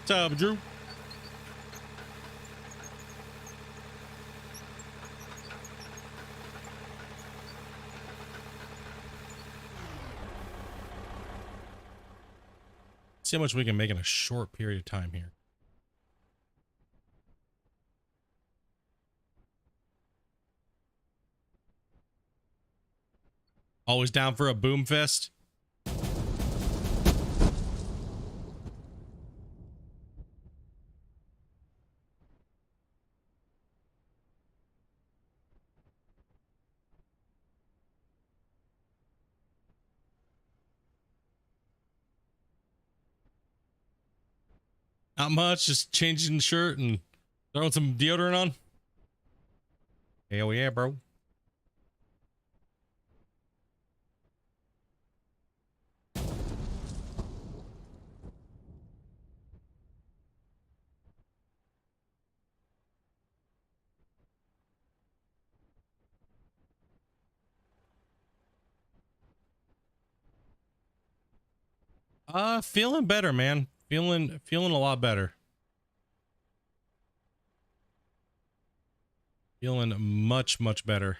What's up, Drew? See how much we can make in a short period of time here. Always down for a boom fest. Not much, just changing the shirt and throwing some deodorant on. Hell yeah, bro. Feeling better, man. Feeling a lot better. Feeling much better.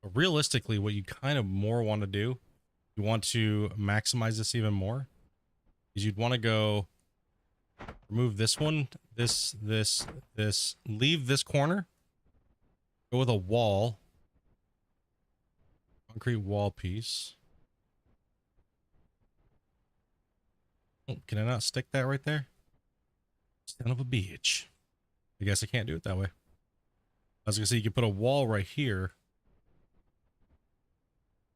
But realistically, what you kind of more want to do, you want to maximize this even more, is you'd want to go remove this one, this, leave this corner, go with a wall, concrete wall piece. Oh, can I not stick that right there? Son of a bitch. I guess I can't do it that way. I was gonna say you could put a wall right here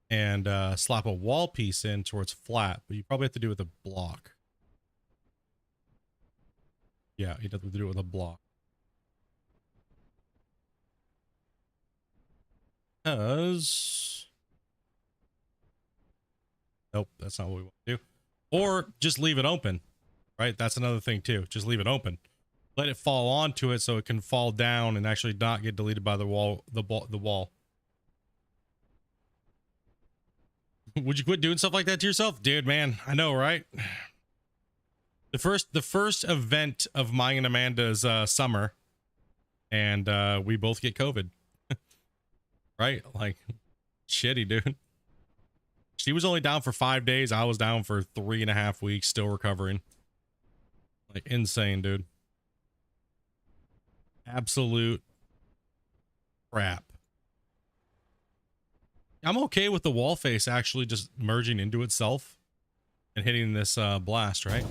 and slap a wall piece in towards flat, but you probably have to do it with a block. Yeah, you'd have to do it with a block. Because nope, that's not what we want to do. Or just leave it open, right? That's another thing too. Just leave it open. Let it fall onto it so it can fall down and actually not get deleted by the wall. The wall. Would you quit doing stuff like that to yourself, dude? Man, I know, right? The first event of mine and Amanda's summer, and we both get COVID. Right? Like, shitty, dude. She was only down for 5 days. I was down for 3.5 weeks, still recovering. Like, insane, dude. Absolute crap. I'm okay with the wall face actually just merging into itself and hitting this blast, right?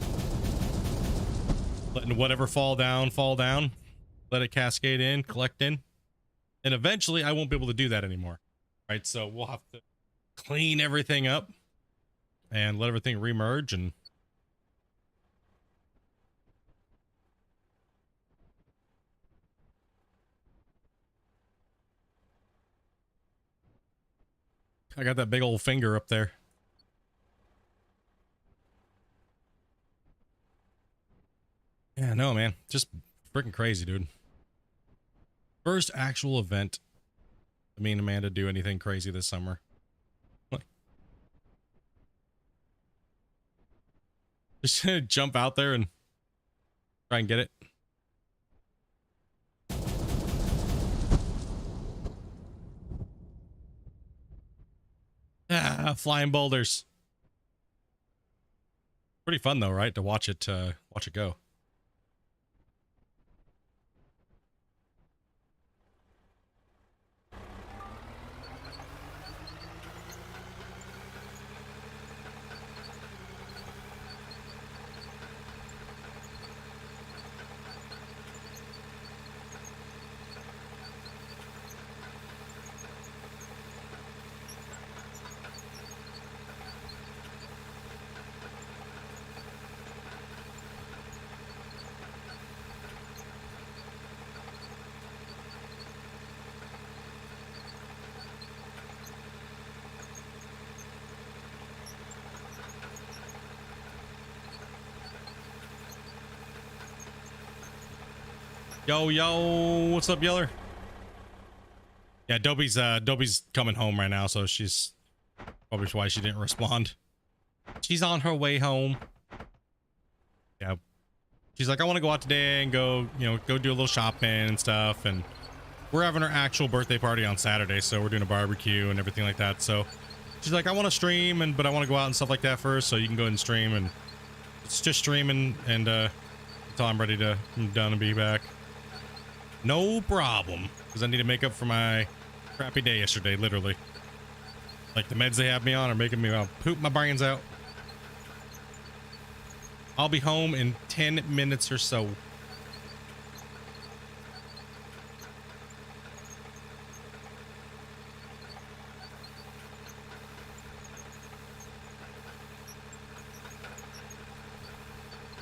Letting whatever fall down, let it cascade in, collect in. And eventually I won't be able to do that anymore, right? So we'll have to clean everything up and let everything remerge. And I got that big old finger up there. Yeah, no, man. Just freaking crazy, dude. First actual event me and Amanda do anything crazy this summer. Just jump out there and try and get it. Flying boulders. Pretty fun though, right? To watch it go. Yo, what's up, Yeller? Yeah, Dobie's coming home right now, so she's probably why she didn't respond. She's on her way home. Yeah. She's like, I want to go out today and go do a little shopping and stuff. And we're having her actual birthday party on Saturday, so we're doing a barbecue and everything like that. So she's like, I want to stream, but I want to go out and stuff like that first, so you can go ahead and stream. And it's just streaming and until I'm done and be back. No problem, because I need to make up for my crappy day yesterday, literally. Like the meds they have me on are making me poop my brains out. I'll be home in 10 minutes or so.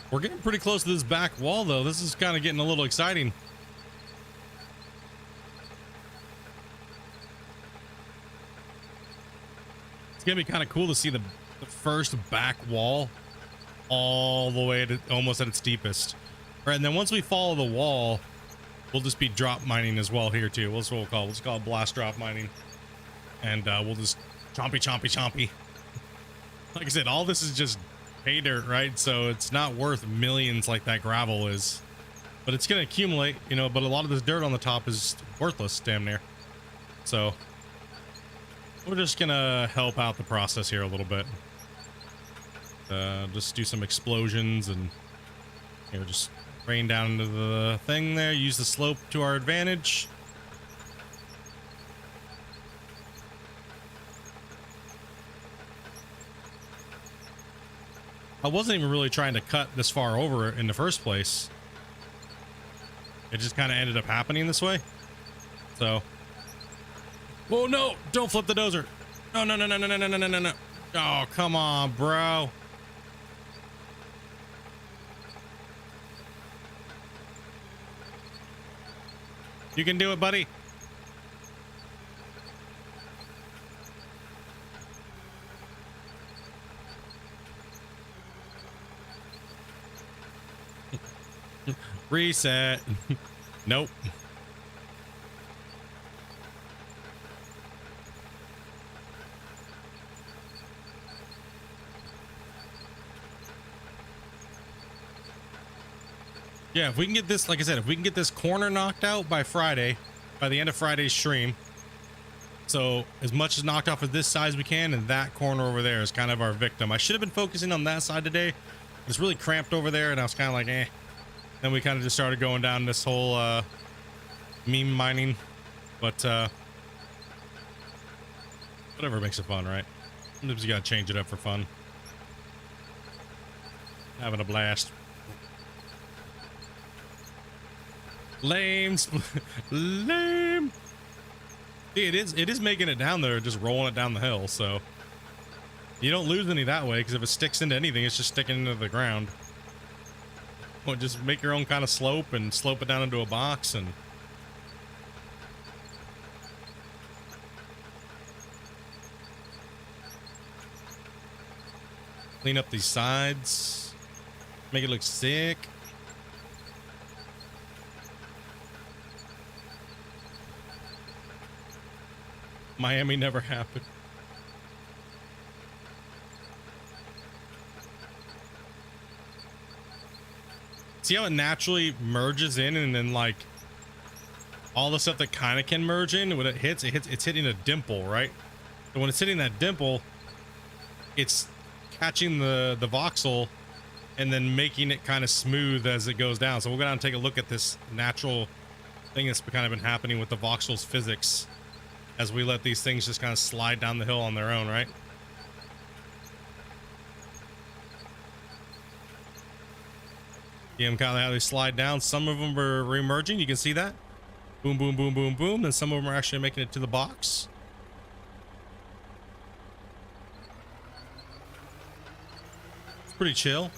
We're getting pretty close to this back wall, though. This is kind of getting a little exciting. It's gonna be kind of cool to see the first back wall all the way to almost at its deepest. All right, and then once we follow the wall, we'll just be drop mining as well here too. That's what we'll call it. Let's call it blast drop mining, and we'll just chompy. Like I said, all this is just pay dirt, right? So it's not worth millions like that gravel is, but it's gonna accumulate, but a lot of this dirt on the top is worthless, damn near. So we're just gonna help out the process here a little bit. Just do some explosions and just rain down into the thing there. Use the slope to our advantage. I wasn't even really trying to cut this far over in the first place. It just kind of ended up happening this way. So. Oh no! Don't flip the dozer! No. Oh, come on, bro. You can do it, buddy. Reset. Nope. Yeah, if we can get this, like I said, if we can get this corner knocked out by Friday, by the end of Friday's stream, so as much as knocked off of this side as we can, and that corner over there is kind of our victim. I should have been focusing on that side today. It's really cramped over there, and I was kind of like, eh. Then we kind of just started going down this whole meme mining, but whatever makes it fun, right? Sometimes you gotta change it up for fun. Having a blast. Lame. Lame. It is making it down there, just rolling it down the hill, so you don't lose any that way, because if it sticks into anything, it's just sticking into the ground. Well, just make your own kind of slope and slope it down into a box and clean up these sides, make it look sick. Miami never happened. See how it naturally merges in, and then like all the stuff that kind of can merge in when it's hitting a dimple, right? So when it's hitting that dimple, it's catching the voxel and then making it kind of smooth as it goes down. So we'll go down and take a look at this natural thing that's kind of been happening with the voxel's physics as we let these things just kind of slide down the hill on their own, right? See them kind of how they slide down. Some of them are re-emerging. You can see that. Boom, boom, boom, boom, boom. Then some of them are actually making it to the box. It's pretty chill.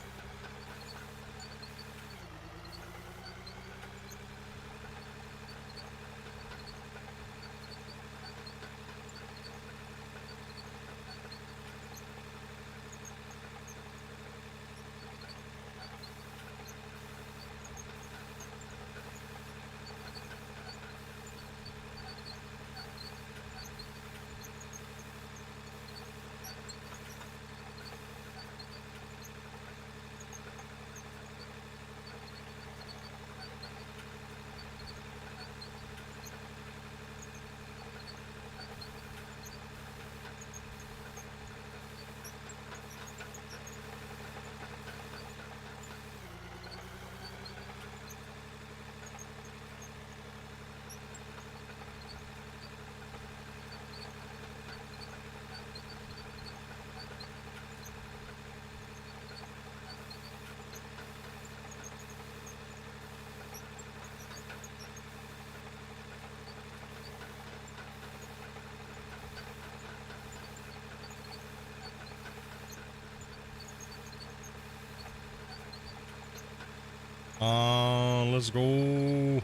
Let's go.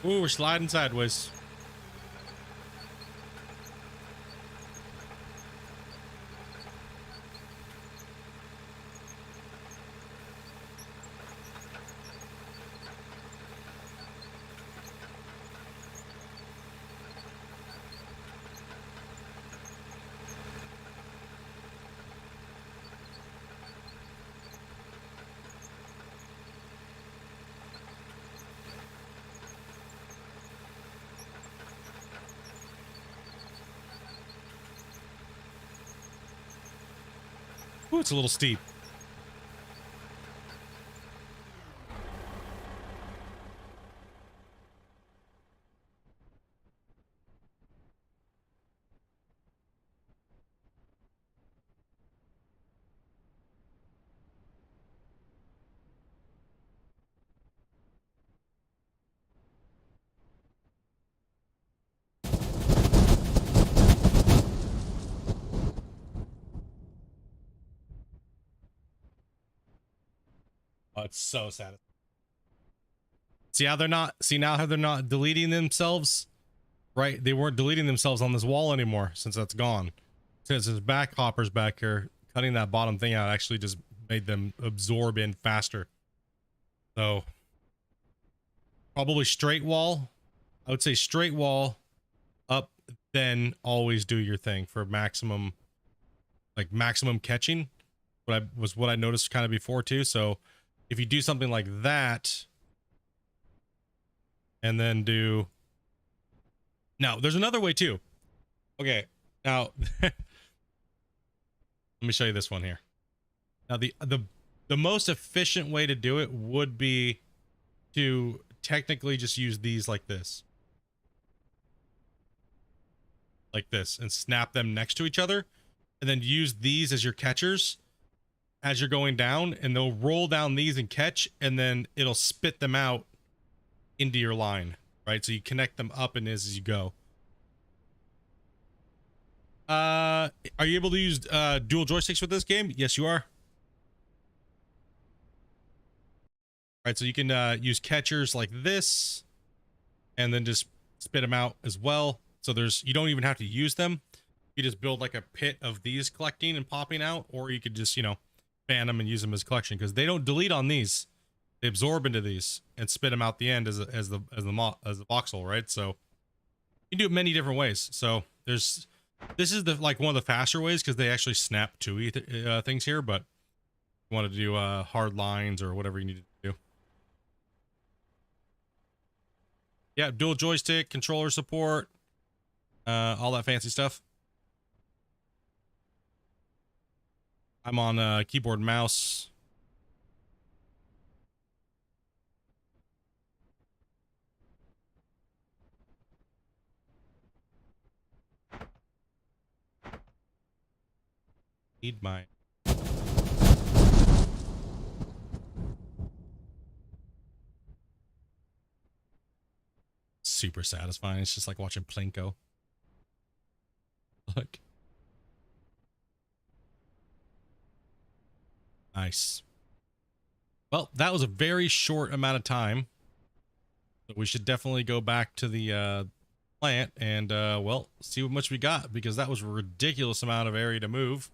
Ooh, we're sliding sideways. Ooh, it's a little steep. Oh, it's so sad. See how they're not, see now how they're not deleting themselves, right? They weren't deleting themselves on this wall anymore since that's gone. Since there's back hoppers back here, cutting that bottom thing out actually just made them absorb in faster. So probably straight wall. I would say straight wall up, then always do your thing for maximum, like maximum catching. What I noticed kind of before too. So if you do something like that and then do, now there's another way too. Okay, now let me show you this one here. Now the most efficient way to do it would be to technically just use these like this, and snap them next to each other, and then use these as your catchers as you're going down, and they'll roll down these and catch, and then it'll spit them out into your line, right? So you connect them up and as you go. Are you able to use dual joysticks with this game? Yes, you are. right? So you can use catchers like this and then just spit them out as well. So you don't even have to use them. You just build like a pit of these collecting and popping out, or you could just, you know, fan them and use them as collection, because they don't delete on these. They absorb into these and spit them out the end as the voxel, right? So you can do it many different ways. So this is like one of the faster ways, because they actually snap to things here, but you want to do hard lines or whatever you need to do. Yeah, dual joystick, controller support, all that fancy stuff. I'm on keyboard and mouse. Need my super satisfying. It's just like watching Plinko. Look. Nice. Well, that was a very short amount of time. So we should definitely go back to the plant and well, see what much we got, because that was a ridiculous amount of area to move.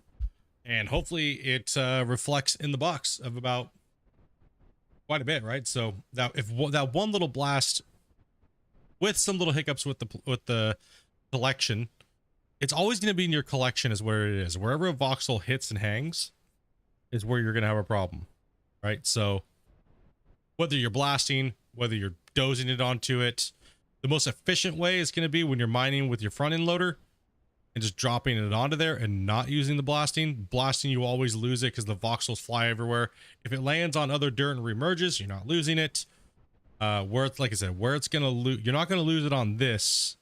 And hopefully it reflects in the box of about quite a bit, right? So that that one little blast with some little hiccups with the collection, it's always going to be in your collection is where it is. Wherever a voxel hits and hangs is where you're going to have a problem, right? So whether you're blasting, whether you're dozing it onto it, the most efficient way is going to be when you're mining with your front end loader and just dropping it onto there and not using the blasting. Blasting, you always lose it because the voxels fly everywhere. If it lands on other dirt and remerges, you're not losing it. Where it's, like I said, where it's going to lose, you're not going to lose it on these.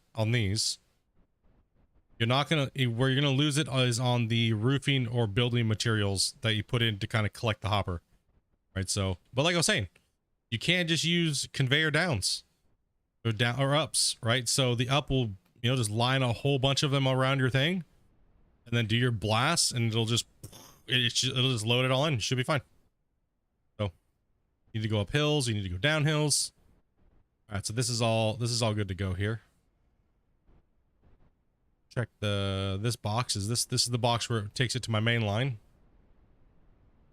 You're not going to, where you're going to lose it is on the roofing or building materials that you put in to kind of collect the hopper, right? So, but like I was saying, you can't just use conveyor downs or down or ups, right? So the up will, you know, just line a whole bunch of them around your thing and then do your blasts, and it'll just load it all in. It should be fine. So you need to go up hills, you need to go down hills. All right, so this is all good to go here. Check this box. This is the box where it takes it to my main line.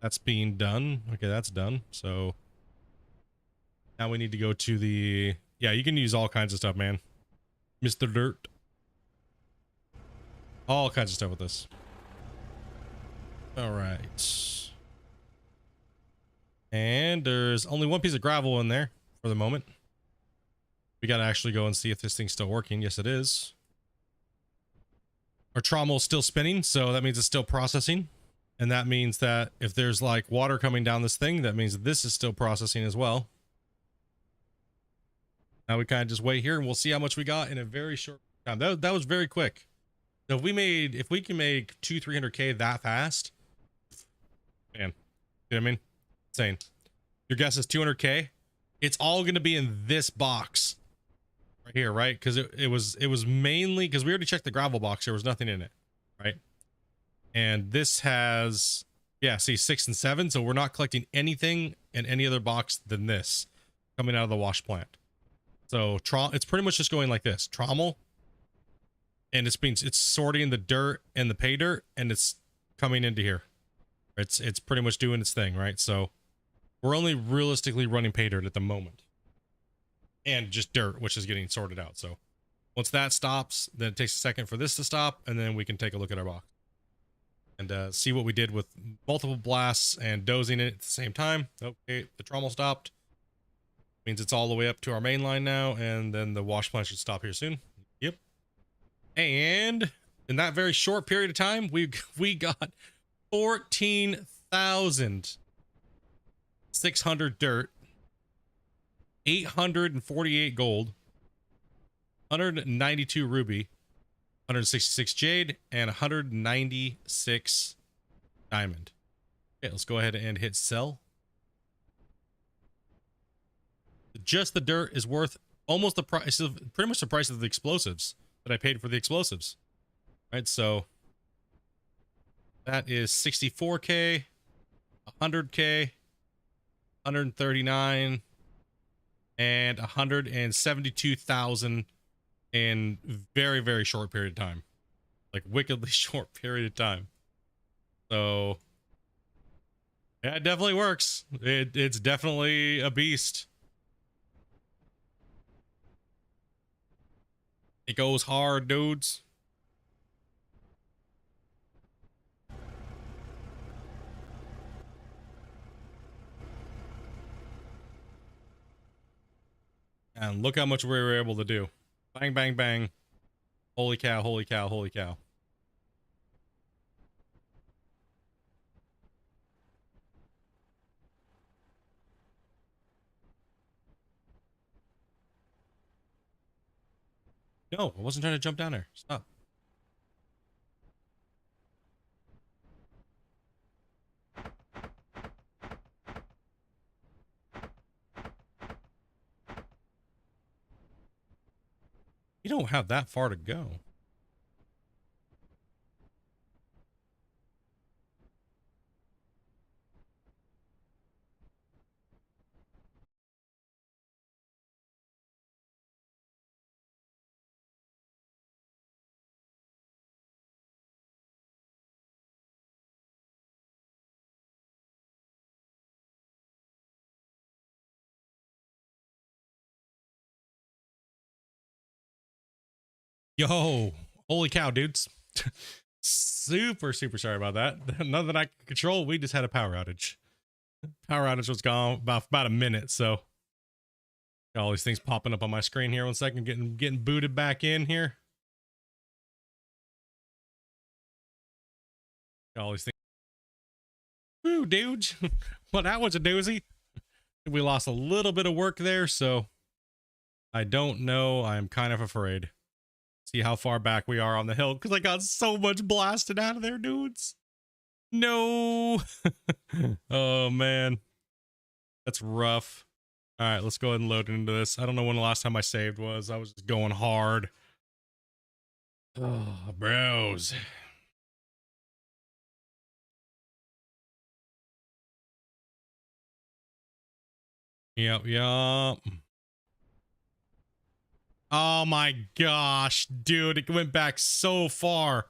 That's being done. Okay, that's done. So now we need to go to the, yeah, you can use all kinds of stuff, man. Mr. Dirt. All kinds of stuff with this. All right. And there's only one piece of gravel in there for the moment. We got to actually go and see if this thing's still working. Yes, it is. Our trommel is still spinning, so that means it's still processing. And that means that if there's like water coming down this thing, that means this is still processing as well. Now we kind of just wait here and we'll see how much we got in a very short time. That was very quick. So if we can make 200-300K that fast, man, you know what I mean? Insane. Your guess is 200K. It's all going to be in this box right here, right? Because it was mainly because we already checked the gravel box. There was nothing in it, right? And this has, yeah, see, 6 and 7. So we're not collecting anything in any other box than this coming out of the wash plant. So it's pretty much just going like this, trommel, and it's sorting the dirt and the pay dirt, and it's coming into here. It's pretty much doing its thing, right? So we're only realistically running pay dirt at the moment, and just dirt, which is getting sorted out. So once that stops, then it takes a second for this to stop, and then we can take a look at our box and see what we did with multiple blasts and dozing it at the same time. Okay, the trommel stopped. Means it's all the way up to our main line now, and then the wash plant should stop here soon. Yep. And in that very short period of time, we got 14,600 dirt, 848 gold, 192 ruby, 166 jade, and 196 diamond. Okay, let's go ahead and hit sell. Just the dirt is worth almost the price of, pretty much the price of the explosives that I paid for the explosives, right? So that is 64K, 100K, 139 and 172,000 in very, very short period of time. Like wickedly short period of time. So yeah, it definitely works. It's definitely a beast. It goes hard, dudes. And look how much we were able to do. Bang, bang, bang. Holy cow, holy cow, holy cow. No, I wasn't trying to jump down there. Stop. You don't have that far to go. Yo, holy cow, dudes. Super sorry about that. None that I could control. We just had a power outage. Power outage was gone about a minute, so got all these things popping up on my screen here. 1 second, getting booted back in here. Got all these things. Woo, dudes. Well, that was a doozy. We lost a little bit of work there, so I don't know. I'm kind of afraid. See how far back we are on the hill, because I got so much blasted out of there, dudes. No. Oh, man. That's rough. All right, let's go ahead and load into this. I don't know when the last time I saved was. I was just going hard. Oh, bros. Yep. Oh my gosh, dude, it went back so far.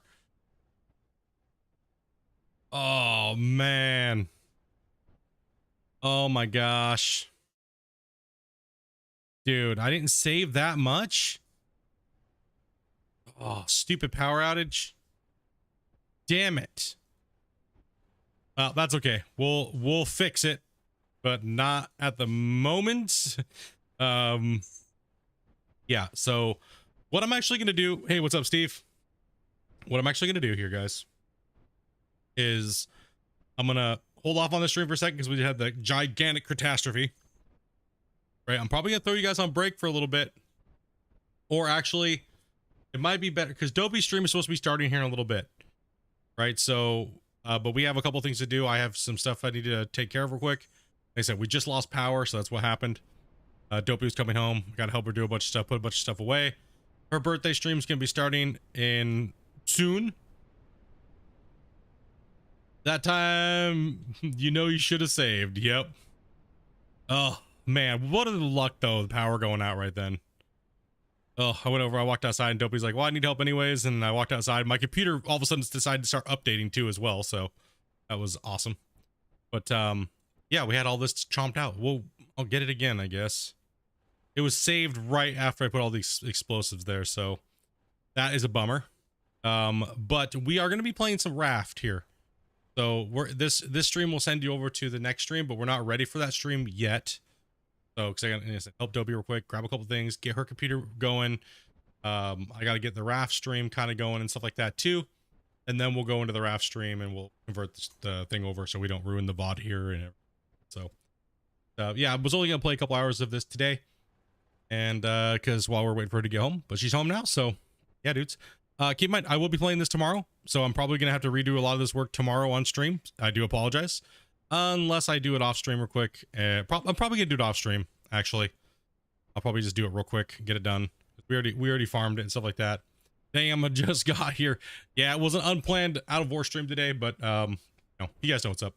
Oh man. Oh my gosh. Dude, I didn't save that much. Oh, stupid power outage. Damn it. Well, that's okay. We'll fix it, but not at the moment. Yeah, so what I'm actually going to do, hey, what's up, Steve? What I'm actually going to do here, guys, is I'm going to hold off on the stream for a second because we had the gigantic catastrophe. Right, I'm probably going to throw you guys on break for a little bit. Or actually, it might be better because Dopey's stream is supposed to be starting here in a little bit. Right, so, but we have a couple things to do. I have some stuff I need to take care of real quick. Like I said, we just lost power, so that's what happened. Dopey was coming home. Got to help her do a bunch of stuff, put a bunch of stuff away. Her birthday stream's going to be starting in soon. That time, you know you should have saved. Yep. Oh, man. What a luck, though, the power going out right then. Oh, I went over, I walked outside, and Dopey's like, well, I need help anyways, and I walked outside. My computer all of a sudden decided to start updating, too, as well, so that was awesome. But, yeah, we had all this chomped out. Well, I'll get it again, I guess. It was saved right after I put all these explosives there, so that is a bummer. But we are going to be playing some Raft here. So this stream will send you over to the next stream, but we're not ready for that stream yet. So, because I got to help Dopey real quick, grab a couple things, get her computer going. I got to get the Raft stream kind of going and stuff like that too. And then we'll go into the Raft stream and we'll convert the thing over so we don't ruin the VOD here and everything. So, yeah, I was only going to play a couple hours of this today. And because while we're waiting for her to get home, but she's home now, so yeah, dudes. Keep in mind, I will be playing this tomorrow, so I'm probably gonna have to redo a lot of this work tomorrow on stream. I do apologize, unless I do it off stream real quick. I'm probably gonna do it off stream. Actually, I'll probably just do it real quick, get it done. We already farmed it and stuff like that. Damn, I just got here. Yeah, it was an unplanned out of war stream today, but you guys know what's up.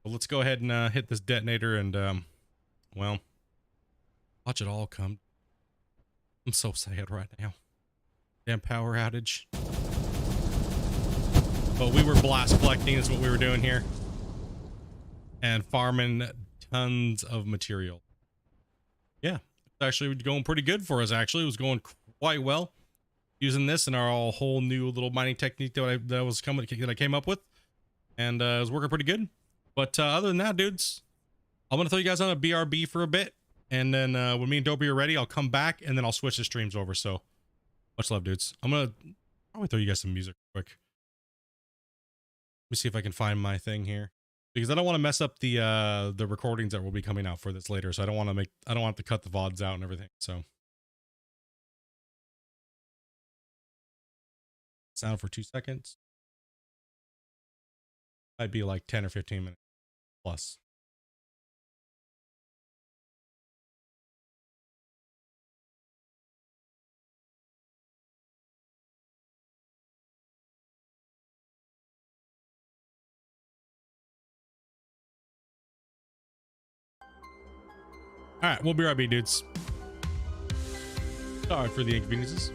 Well, let's go ahead and hit this detonator and, well, watch it all come. I'm so sad right now. Damn power outage. But we were blast collecting is what we were doing here. And farming tons of material. Yeah, it's actually going pretty good for us, actually. It was going quite well. Using this in our whole new little mining technique that I came up with. And it was working pretty good. But other than that, dudes, I'm going to throw you guys on a BRB for a bit. And then when me and Dopey are ready, I'll come back and then I'll switch the streams over. So much love, dudes. I'm going to probably throw you guys some music quick. Let me see if I can find my thing here. Because I don't want to mess up the recordings that will be coming out for this later. So I don't want to cut the VODs out and everything. So sound for 2 seconds. Might be like 10 or 15 minutes plus. All right, we'll be right back, dudes. Sorry for the inconveniences.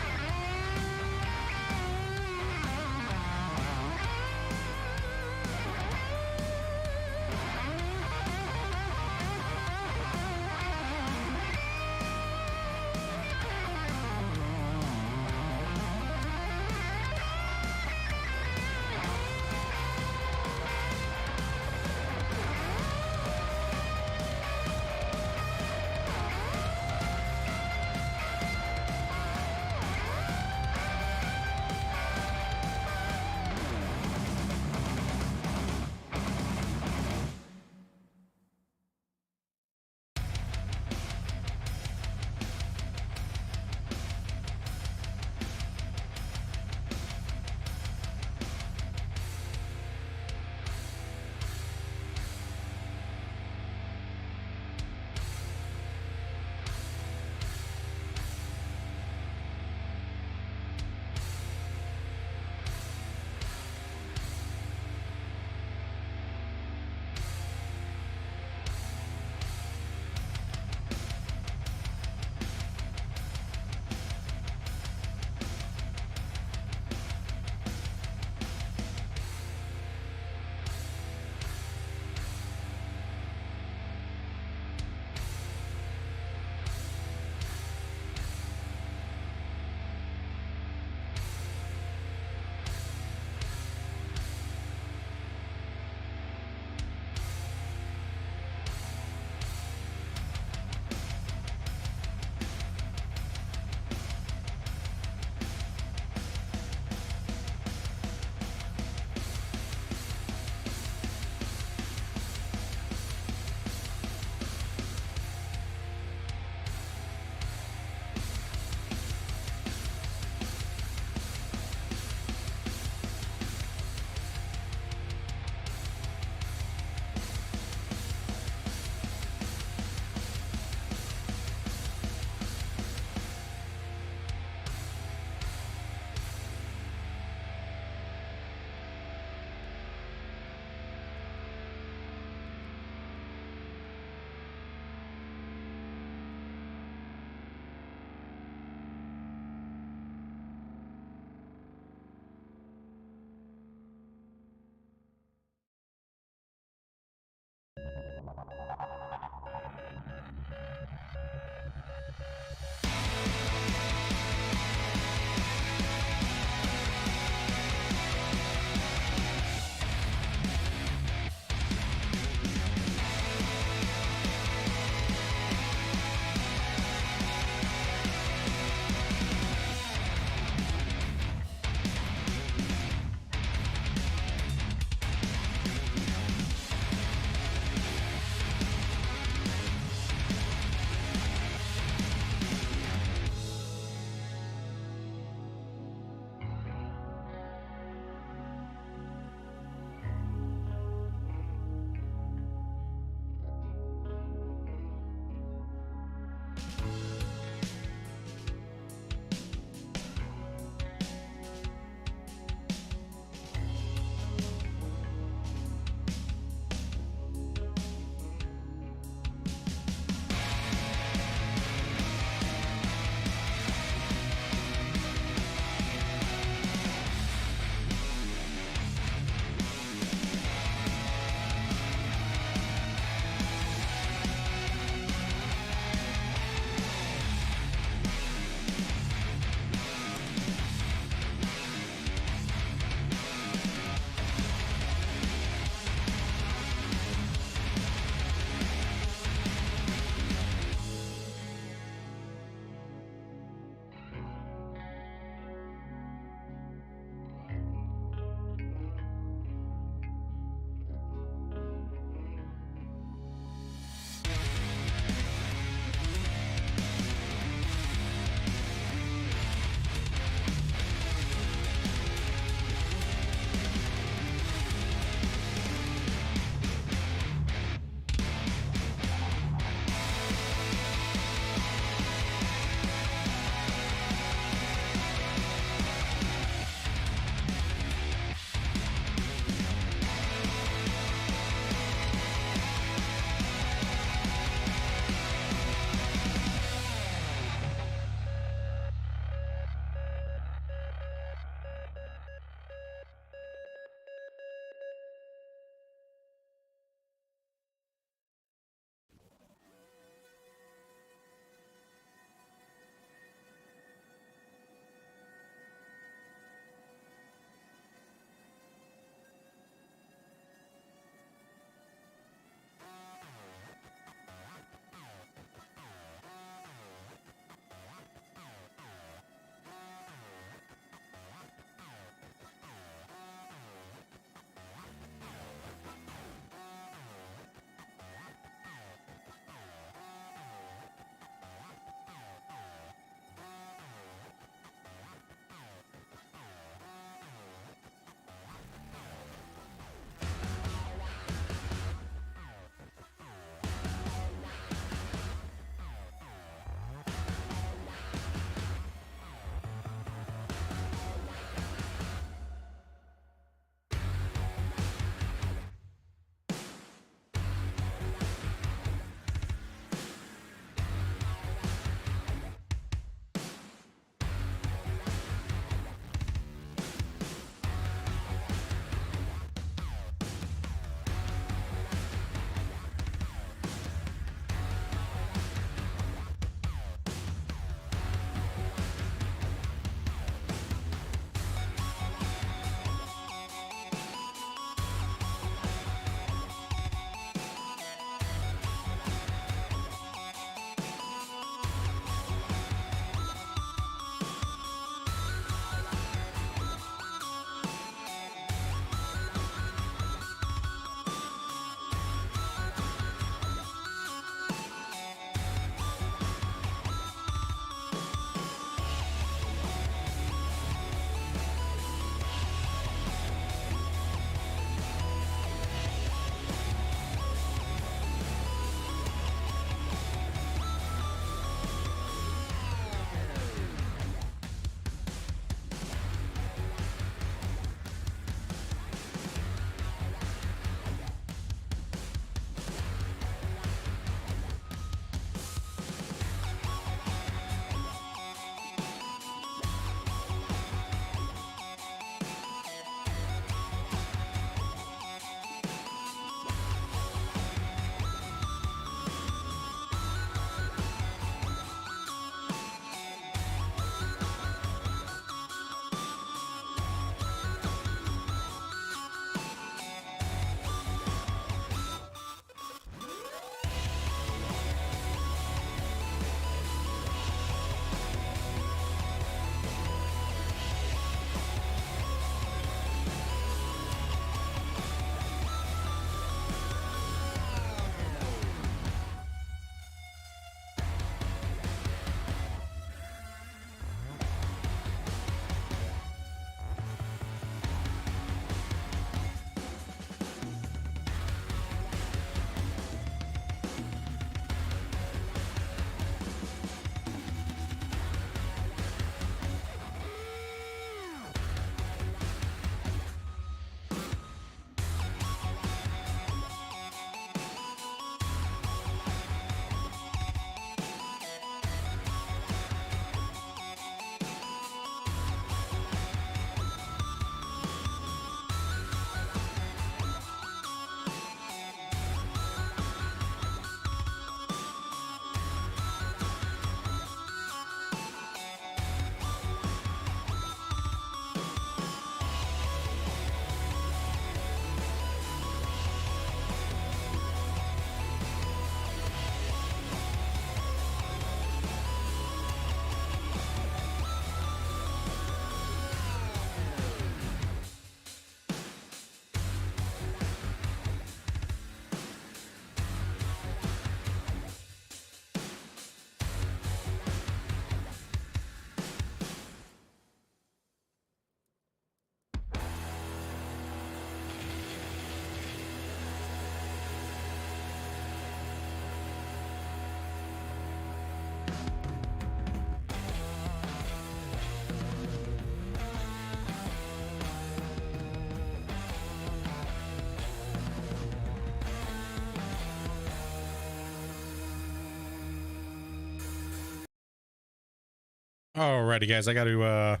Alrighty, guys, I got to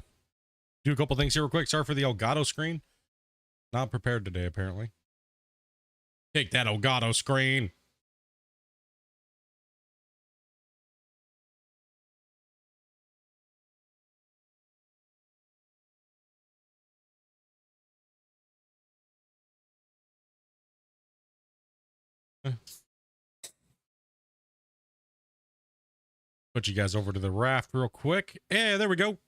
do a couple things here real quick. Sorry for the Elgato screen. Not prepared today, apparently. Take that Elgato screen. Put you guys over to the raft real quick. Yeah, there we go. All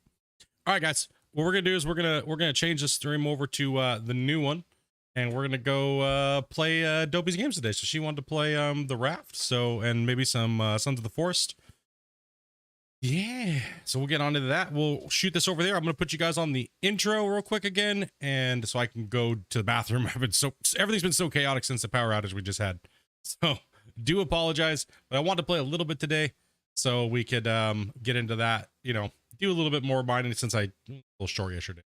right, guys. What we're gonna do is we're gonna change the stream over to the new one, and we're gonna go play Dopey's games today. So she wanted to play the raft, so and maybe some Sons of the Forest. Yeah, so we'll get on to that. We'll shoot this over there. I'm gonna put you guys on the intro real quick again, and so I can go to the bathroom. Everything's been so chaotic since the power outage we just had. So do apologize, but I wanted to play a little bit today so we could get into that, you know, do a little bit more mining since I a little short yesterday.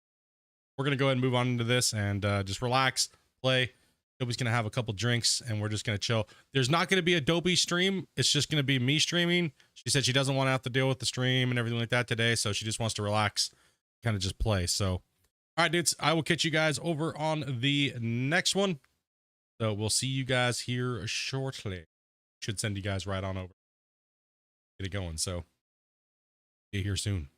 We're gonna go ahead and move on into this and just relax, play. Dopey's gonna have a couple drinks and we're just gonna chill. There's not gonna be a Dopey stream. It's just gonna be me streaming. She said she doesn't want to have to deal with the stream and everything like that today, so she just wants to relax, kind of just play. So, all right, dudes, I will catch you guys over on the next one. So we'll see you guys here shortly. Should send you guys right on over. Get it going. So, see you here soon.